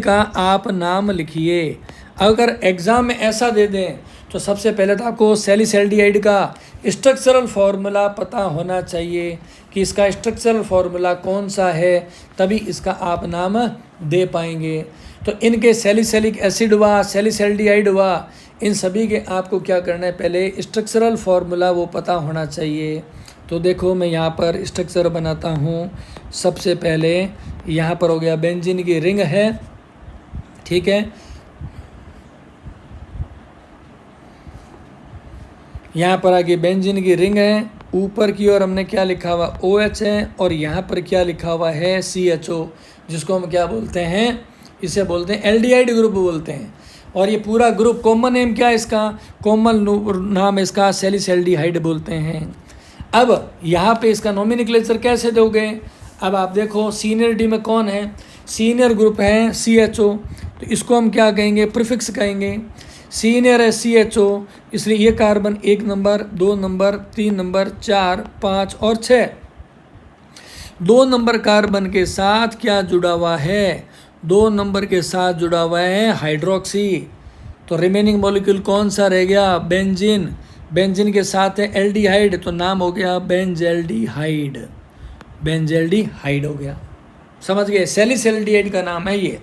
का आप नाम लिखिए। अगर एग्ज़ाम में ऐसा दे दें तो सबसे पहले तो आपको सैलिसल्डिहाइड का स्ट्रक्चरल फार्मूला पता होना चाहिए कि इसका स्ट्रक्चरल फार्मूला कौन सा है, तभी इसका आप नाम दे पाएंगे। तो इनके सैलिसिलिक एसिड हुआ, सैलिसल्डिहाइड हुआ, इन सभी के आपको क्या करना है? पहले स्ट्रक्चरल फार्मूला वो पता होना चाहिए। तो देखो, मैं यहाँ पर स्ट्रक्चर बनाता हूँ। सबसे पहले यहाँ पर हो गया बेंजीन की रिंग है, ठीक है। यहाँ पर आगे बेंजीन की रिंग है, ऊपर की ओर हमने क्या लिखा हुआ? OH है, और यहाँ पर क्या लिखा हुआ है? CHO, जिसको हम क्या बोलते हैं? इसे बोलते हैं एल्डिहाइड ग्रुप बोलते हैं। और ये पूरा ग्रुप कॉमन नेम क्या है इसका? कॉमन नाम इसका सैलिसल्डिहाइड बोलते हैं। अब यहाँ पे इसका नोमेनक्लेचर कैसे दोगे? अब आप देखो, सीनियरिटी में कौन है? सीनियर ग्रुप है CHO, तो इसको हम क्या कहेंगे? प्रीफिक्स कहेंगे। सीनियर है CHO, इसलिए ये कार्बन 1 नंबर, 2 नंबर, 3 नंबर, 4, 5 और 6। 2 नंबर कार्बन के साथ क्या जुड़ा हुआ है? 2 नंबर के साथ जुड़ा हुआ है हाइड्रोक्सी। तो रिमेनिंग मॉलिक्यूल कौन सा रह गया? बेंजीन। बेंजीन के साथ है एल्डिहाइड, तो नाम हो गया बेंजेल्डिहाइड। बेंजेल्डिहाइड हो गया। समझ गए? सैलिसल्डिहाइड का नाम है ये।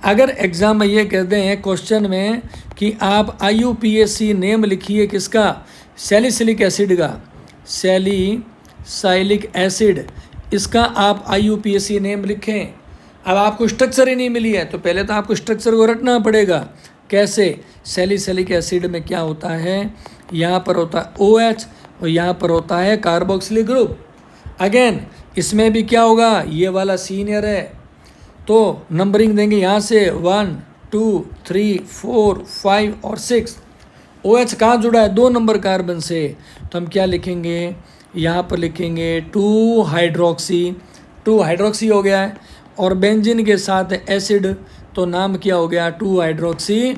अगर एग्ज़ाम में ये कहते हैं क्वेश्चन में कि आप IUPAC नेम लिखिए किसका? सैलिसिलिक एसिड का, सैलिसिलिक एसिड, इसका आप IUPAC नेम लिखें। अब आपको स्ट्रक्चर ही नहीं मिली है तो पहले तो आपको स्ट्रक्चर को रटना पड़ेगा। कैसे? सैलिसिलिक एसिड में क्या होता है? यहाँ पर होता है OH, और यहाँ पर होता है कार्बोक्सिलिक ग्रुप। अगेन इसमें भी क्या होगा? ये वाला सीनियर है, तो नंबरिंग देंगे यहाँ से 1, 2, 3, 4, 5 और 6। OH कहाँ जुड़ा है? 2 नंबर कार्बन से, तो हम क्या लिखेंगे? यहाँ पर लिखेंगे 2 हाइड्रोक्सी हो गया है, और बेंजीन के साथ एसिड, तो नाम क्या हो गया? 2 हाइड्रोक्सी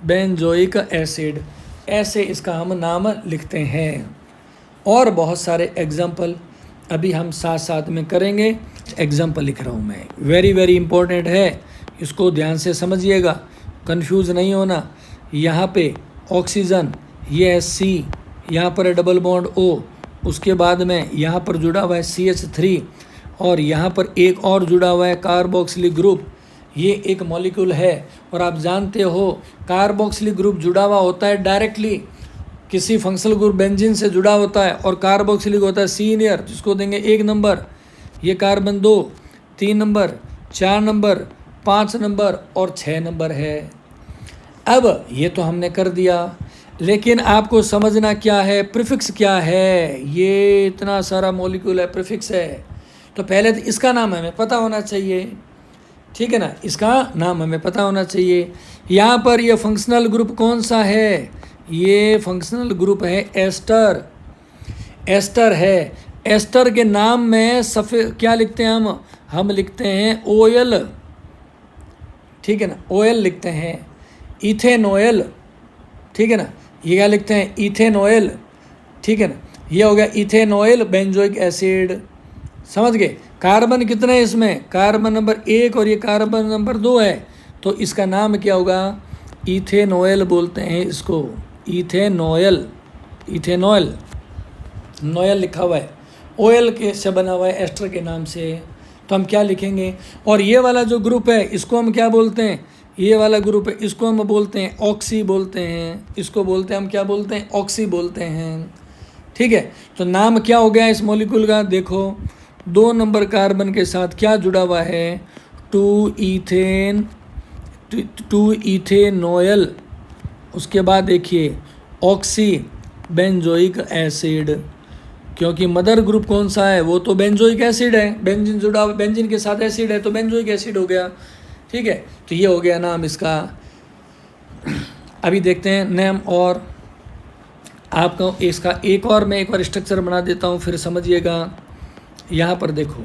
बेंजोइक एसिड। ऐसे इसका हम नाम लिखते हैं। और बहुत सारे एग्जाम्पल अभी हम साथ साथ में करेंगे। एग्जाम्पल लिख रहा हूँ मैं, वेरी वेरी इंपॉर्टेंट है, इसको ध्यान से समझिएगा, कंफ्यूज नहीं होना। यहाँ पे ऑक्सीजन, ये है C, यहाँ पर है डबल बॉन्ड O, उसके बाद में यहाँ पर जुड़ा हुआ है CH3, और यहाँ पर एक और जुड़ा हुआ है कार्बोक्सिलिक ग्रुप। ये एक मॉलिक्यूल है, और आप जानते हो कार्बोक्सिलिक ग्रुप जुड़ा हुआ होता है डायरेक्टली किसी फंक्शनल ग्रुप बेंजीन से जुड़ा होता है, और कार्बोक्सिलिक होता है सीनियर, जिसको देंगे 1 नंबर। ये कार्बन 2, 3 नंबर, 4 नंबर, 5 नंबर और 6 नंबर है। अब ये तो हमने कर दिया, लेकिन आपको समझना क्या है? प्रीफिक्स क्या है? ये इतना सारा मॉलिक्यूल है, प्रीफिक्स है। तो पहले तो इसका नाम हमें पता होना चाहिए, ठीक है ना? इसका नाम हमें पता होना चाहिए। यहाँ पर ये फंक्शनल ग्रुप कौन सा है? ये फंक्शनल ग्रुप है एस्टर। एस्टर है। एस्टर के नाम में सफ़ेद क्या लिखते हैं हम लिखते हैं OL, ठीक है ना? OL लिखते हैं। इथेनॉयल, ठीक है ना, ये क्या लिखते हैं, इथेनॉयल, ठीक है ना, ये हो गया इथेनॉयल बेंजोइक एसिड। समझ गए। कार्बन कितने हैं इसमें, कार्बन नंबर 1 और ये कार्बन नंबर 2 है, तो इसका नाम क्या होगा, इथेनॉयल बोलते हैं इसको, इथेनॉयल, इथेनॉयल, नॉयल लिखा हुआ है, ऑयल के से बना हुआ है एस्टर के नाम से, तो हम क्या लिखेंगे। और ये वाला जो ग्रुप है इसको हम क्या बोलते हैं, ये वाला ग्रुप है इसको हम बोलते हैं ऑक्सी बोलते हैं, इसको बोलते हैं हम क्या बोलते हैं, ऑक्सी बोलते हैं, ठीक है। तो नाम क्या हो गया इस मॉलिक्यूल का, देखो 2 नंबर कार्बन के साथ क्या जुड़ा हुआ है, 2 इथेनॉयल, उसके बाद देखिए ऑक्सी बेंजोइक एसिड, क्योंकि मदर ग्रुप कौन सा है, वो तो बेंजोइक एसिड है, बेंजीन जुड़ा, बेंजीन के साथ एसिड है तो बेंजोइक एसिड हो गया, ठीक है। तो ये हो गया नाम इसका। अभी देखते हैं नेम, और आपको इसका एक और मैं एक बार स्ट्रक्चर बना देता हूँ फिर समझिएगा। यहाँ पर देखो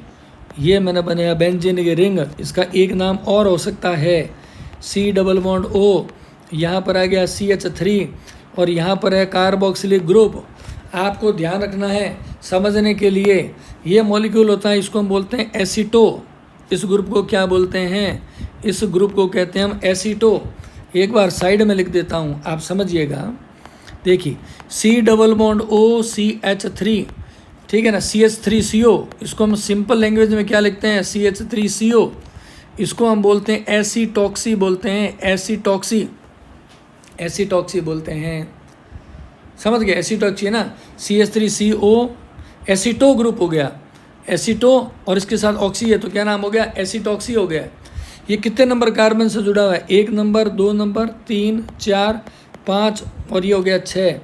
ये मैंने बनाया बेंजीन की रिंग, इसका एक नाम और हो सकता है C+O, यहाँ पर आ गया CH3 और यहाँ पर है कार्बोक्सिलिक ग्रुप। आपको ध्यान रखना है समझने के लिए, ये मॉलिक्यूल होता है इसको हम बोलते हैं एसीटो, इस ग्रुप को क्या बोलते हैं, इस ग्रुप को कहते हैं हम एसीटो। एक बार साइड में लिख देता हूँ आप समझिएगा। देखिए C+O CH3, ठीक है ना, CH3CO, इसको हम सिंपल लैंग्वेज में क्या लिखते हैं, CH3CO, इसको हम बोलते हैं एसीटॉक्सी बोलते हैं, एसीटॉक्सी, एसीटॉक्सी बोलते हैं। समझ गए, एसीटॉक्सी है ना, CH3CO एसीटो ग्रुप हो गया, एसीटो और इसके साथ ऑक्सी है तो क्या नाम हो गया, एसीटॉक्सी हो गया। ये कितने नंबर कार्बन से जुड़ा हुआ है, 1 नंबर, 2 नंबर, 3, 4, 5 और ये हो गया 6।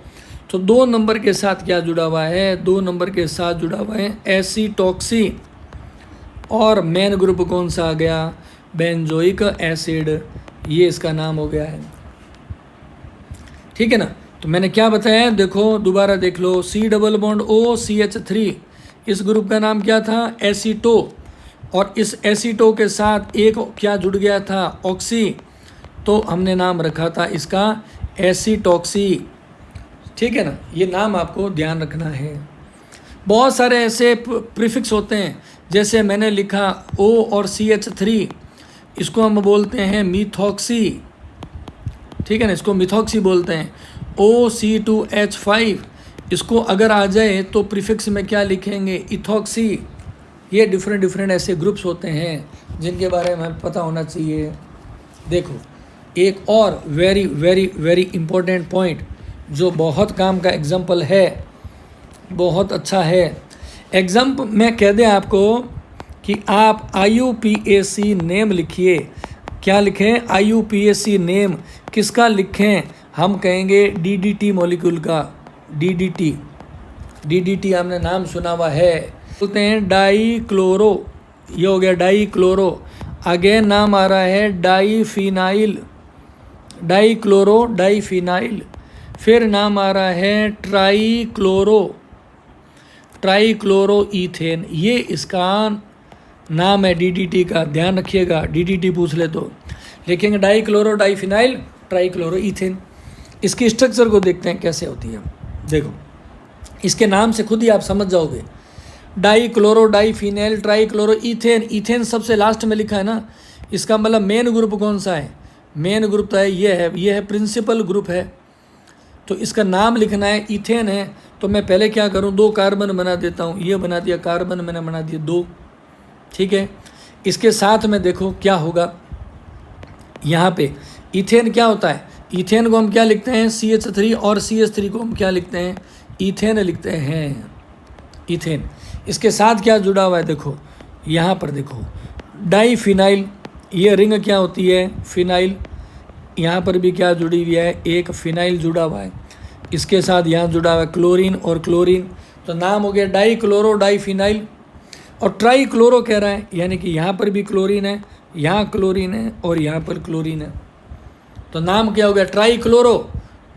तो 2 नंबर के साथ क्या जुड़ा हुआ है, 2 नंबर के साथ जुड़ा हुआ है एसीटॉक्सी, और मेन ग्रुप कौन सा आ गया, बेंजोइक एसिड, ये इसका नाम हो गया है, ठीक है ना। तो मैंने क्या बताया, देखो दोबारा देख लो, C+O CH3, इस ग्रुप का नाम क्या था, एसीटो, और इस एसीटो के साथ एक क्या जुड़ गया था, ऑक्सी, तो हमने नाम रखा था इसका एसीटॉक्सी, ठीक है ना। ये नाम आपको ध्यान रखना है। बहुत सारे ऐसे प्रीफिक्स होते हैं, जैसे मैंने लिखा O और CH3, इसको हम बोलते हैं मिथॉक्सी, ठीक है ना, इसको मिथॉक्सी बोलते हैं। OC2H5, इसको अगर आ जाए तो प्रीफिक्स में क्या लिखेंगे, इथॉक्सी। ये डिफरेंट ऐसे ग्रुप्स होते हैं जिनके बारे में हमें पता होना चाहिए। देखो एक और वेरी इम्पोर्टेंट पॉइंट जो बहुत काम का एग्जाम्पल है, बहुत अच्छा है। एग्जाम में कह दें आपको कि आप IUPAC नेम लिखिए, क्या लिखें, IUPAC नेम किसका लिखें, हम कहेंगे DDT मॉलिक्यूल का, DDT आपने नाम सुना हुआ है, बोलते हैं डाईक्लोरो, ये हो गया डाईक्लोरो। अगेन नाम आ रहा है डाईफिनाइल, डाईक्लोरो डाईफिनाइल। फिर नाम आ रहा है ट्राईक्लोरो ईथेन, ये इसका नाम है DDT का, ध्यान रखिएगा, DDT पूछ ले तो लिखेंगे डाईक्लोरो डाईफिनाइल ट्राईक्लोरो ईथेन। इसकी स्ट्रक्चर को देखते हैं कैसे होती है। देखो इसके नाम से खुद ही आप समझ जाओगे, dichloro diphenyl trichloro ethane, ethane सबसे लास्ट में लिखा है ना, इसका मतलब मेन ग्रुप कौन सा है, मेन ग्रुप तो है ये है प्रिंसिपल ग्रुप है, तो इसका नाम लिखना है, ईथेन है। तो मैं पहले क्या करूं, 2 कार्बन बना देता हूं, ये बना दिया कार्बन, मैंने बना दिया 2, ठीक है। इसके साथ में देखो क्या होगा, यहाँ पे ईथेन क्या होता है, ईथेन को हम क्या लिखते हैं, CH3, और CH3 को हम क्या लिखते हैं, ईथेन लिखते हैं, ईथेन। इसके साथ क्या जुड़ा हुआ है, देखो यहाँ पर देखो डाईफिनाइल, ये रिंग क्या होती है, फिनाइल, यहाँ पर भी क्या जुड़ी हुई है, एक फिनाइल जुड़ा हुआ है। इसके साथ यहाँ जुड़ा हुआ है क्लोरीन और क्लोरीन, तो नाम हो गया डाईक्लोरो डाईफिनाइल। और ट्राईक्लोरो कह रहा है, यानी कि यहाँ पर भी क्लोरीन है, यहाँ क्लोरीन है और यहाँ पर क्लोरीन है, तो नाम क्या हो गया, ट्राईक्लोरो।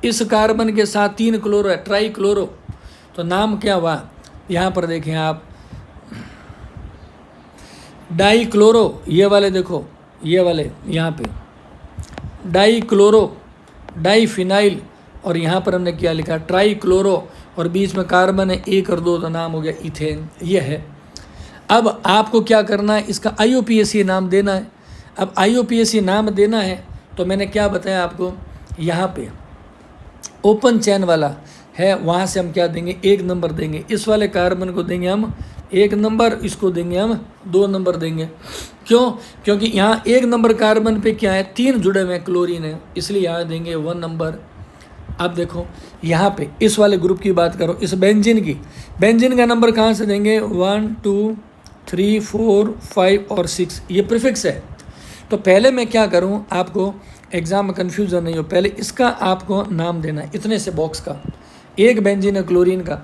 इस कार्बन के साथ 3 क्लोरो है, ट्राईक्लोरो, तो नाम क्या हुआ, यहाँ पर देखें आप डाईक्लोरो, ये वाले देखो, ये वाले यहाँ पे डाईक्लोरो डाईफिनाइल, और यहाँ पर हमने क्या लिखा, ट्राई क्लोरो, और बीच में कार्बन है 1 और 2, तो नाम हो गया इथेन। ये है। अब आपको क्या करना है, इसका IUPAC नाम देना है। अब IUPAC नाम देना है तो मैंने क्या बताया आपको, यहाँ पे ओपन चैन वाला है, वहाँ से हम क्या देंगे, 1 नंबर देंगे। इस वाले कार्बन को देंगे हम 1 नंबर, इसको देंगे हम 2 नंबर देंगे। क्यों? क्योंकि यहाँ 1 नंबर कार्बन पे क्या है, 3 जुड़े हुए क्लोरीन है, इसलिए यहाँ देंगे 1 नंबर। अब देखो यहाँ पे इस वाले ग्रुप की बात करो, इस बेंजीन की, बेंजीन का नंबर कहाँ से देंगे, 1 2 3 4 5 और 6, ये प्रीफिक्स है। तो पहले मैं क्या करूँ, आपको एग्जाम में कन्फ्यूजन नहीं हो, पहले इसका आपको नाम देना है, इतने से बॉक्स का। एक बेंजीन है क्लोरीन का,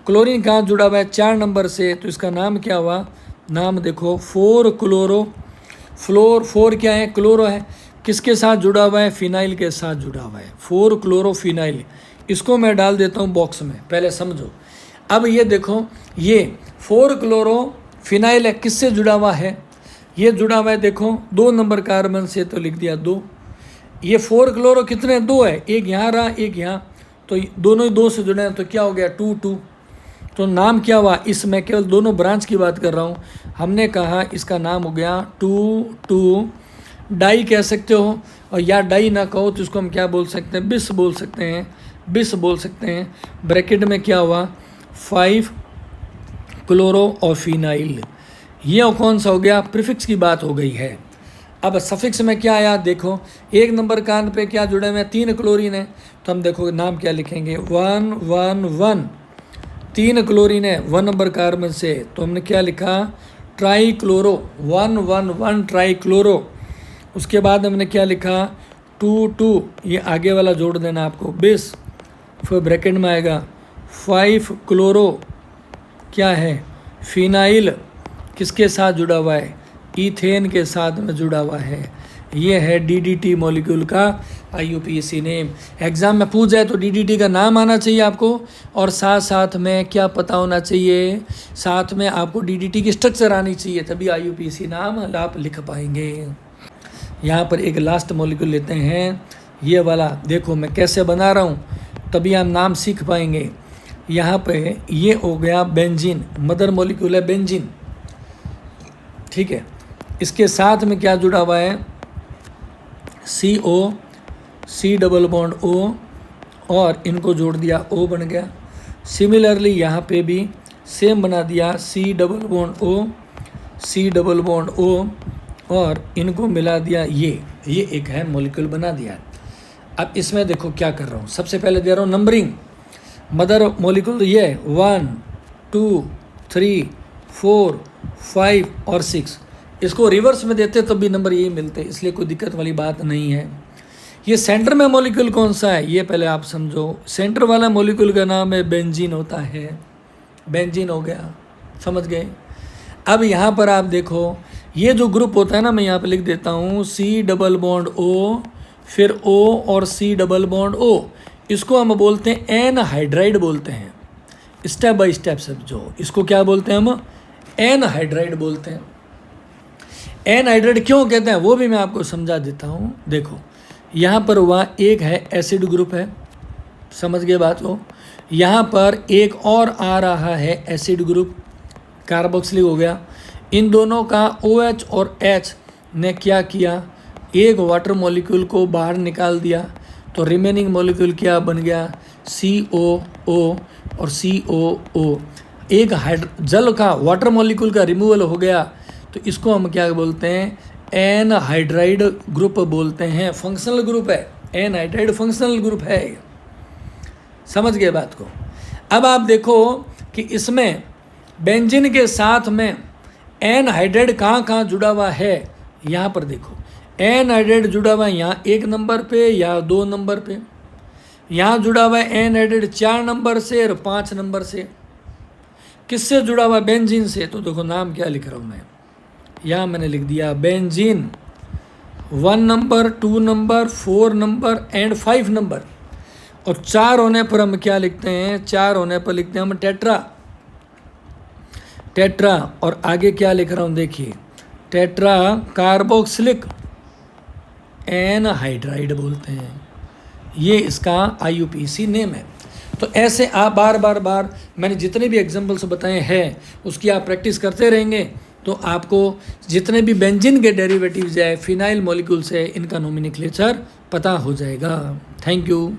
क्लोरीन कहाँ जुड़ा हुआ है, 4 नंबर से, तो इसका नाम क्या हुआ, नाम देखो 4 क्लोरो फ्लोर। 4 क्या है, क्लोरो है, किसके साथ जुड़ा हुआ है, फिनाइल के साथ जुड़ा हुआ है, 4 क्लोरोफिनाइल। इसको मैं डाल देता हूँ बॉक्स में, पहले समझो। अब ये देखो, ये 4 क्लोरोफिनाइल है, किससे जुड़ा हुआ है, ये जुड़ा हुआ है देखो 2 नंबर कार्बन से, तो लिख दिया 2। ये 4 क्लोरो कितने, 2 है, एक यहाँ रहा एक यहाँ, तो दोनों ही 2 से जुड़े हैं, तो क्या हो गया 2 2। तो नाम क्या हुआ, इसमें केवल दोनों ब्रांच की बात कर रहा हूँ, हमने कहा इसका नाम हो गया 2 2 डाई कह सकते हो, और या डाई ना कहो तो इसको हम क्या बोल सकते हैं, बिस बोल सकते हैं, बिस बोल सकते हैं। ब्रैकेट में क्या हुआ, 5 क्लोरोफिनाइल। ये कौन सा हो गया, प्रीफिक्स की बात हो गई है। अब सफिक्स में क्या आया, देखो 1 नंबर कान पे क्या जुड़े हुए हैं, 3 क्लोरीन है, तो हम देखो नाम क्या लिखेंगे, 1 1 1, 3 क्लोरीन है 1 नंबर कार्बन से, तो हमने क्या लिखा, ट्राई क्लोरो, 1 1 1 ट्राई क्लोरो। उसके बाद हमने क्या लिखा, 2 2, ये आगे वाला जोड़ देना आपको, बिस, फिर ब्रैकेट में आएगा 5 क्लोरो, क्या है, फिनाइल, किसके साथ जुड़ा हुआ है, ईथेन के साथ में जुड़ा हुआ है। ये है DDT मॉलिक्यूल का IUPAC नेम। एग्ज़ाम में पूछ जाए तो DDT का नाम आना चाहिए आपको, और साथ साथ में क्या पता होना चाहिए, साथ में आपको DDT की स्ट्रक्चर आनी चाहिए, तभी IUPAC नाम आप लिख पाएंगे। यहाँ पर एक लास्ट मॉलिक्यूल लेते हैं, ये वाला देखो मैं कैसे बना रहा हूँ, तभी आप नाम सीख पाएंगे। यहाँ पे ये हो गया बेंजीन, मदर मॉलिक्यूल है बेंजीन, ठीक है। इसके साथ में क्या जुड़ा हुआ है, CO, C double bond O, और इनको जोड़ दिया, O बन गया। सिमिलरली यहाँ पे भी सेम बना दिया, C double bond O, C double bond O, और इनको मिला दिया, ये एक है मॉलिक्यूल बना दिया। अब इसमें देखो क्या कर रहा हूँ, सबसे पहले दे रहा हूँ नंबरिंग। मदर मॉलिक्यूल ये 1 2 3 4 5 और 6, इसको रिवर्स में देते तो भी नंबर यही मिलते, इसलिए कोई दिक्कत वाली बात नहीं है। ये सेंटर में मॉलिक्यूल कौन सा है, ये पहले आप समझो। सेंटर वाला मॉलिक्यूल का नाम है बेंजीन होता है, बेंजीन हो गया, समझ गए। अब यहाँ पर आप देखो, ये जो ग्रुप होता है ना, मैं यहाँ पे लिख देता हूँ C डबल बॉन्ड O, फिर O और C डबल बॉन्ड O, इसको हम बोलते हैं एनहाइड्राइड बोलते हैं। स्टेप बाय स्टेप समझो, इसको क्या बोलते हैं हम, एनहाइड्राइड बोलते हैं। एनहाइड्राइड क्यों कहते हैं वो भी मैं आपको समझा देता हूँ। देखो यहाँ पर हुआ, एक है एसिड ग्रुप है, समझ गए बात को। यहाँ पर एक और आ रहा है एसिड ग्रुप, कार्बोक्सिलिक हो गया। इन दोनों का OH और H ने क्या किया, एक वाटर मॉलिक्यूल को बाहर निकाल दिया, तो रिमेनिंग मॉलिक्यूल क्या बन गया, COO और COO। एक जल का वाटर मॉलिक्यूल का रिमूवल हो गया, तो इसको हम क्या बोलते हैं, एनहाइड्राइड ग्रुप बोलते हैं। फंक्शनल ग्रुप है, एनहाइड्राइड फंक्शनल ग्रुप है, समझ गए बात को। अब आप देखो कि इसमें बेंजीन के साथ में एनहाइड्राइड कहाँ जुड़ा हुआ है, यहाँ पर देखो एनहाइड्राइड जुड़ा हुआ है यहाँ 1 नंबर पे या 2 नंबर पे, यहाँ जुड़ा हुआ है एनहाइड्राइड 4 नंबर से और 5 नंबर से। किससे जुड़ा हुआ, बेंजीन से। तो देखो नाम क्या लिख रहा हूँ मैं, यहाँ मैंने लिख दिया benzene 1 number 2 number 4 number and 5 number, और 4 होने पर हम क्या लिखते हैं, 4 होने पर लिखते हैं हम टेट्रा, टेट्रा। और आगे क्या लिख रहा हूँ देखिए, टेट्रा कार्बोक्सिलिक एनहाइड्राइड बोलते हैं। ये इसका IUPAC नेम है। तो ऐसे आप बार मैंने जितने भी एग्जाम्पल्स बताए हैं उसकी आप प्रैक्टिस करते रहेंगे तो आपको जितने भी बेंजीन के डेरिवेटिव्स है, फिनाइल मॉलिक्यूल्स है, इनका नोमेनक्लेचर पता हो जाएगा। Thank you.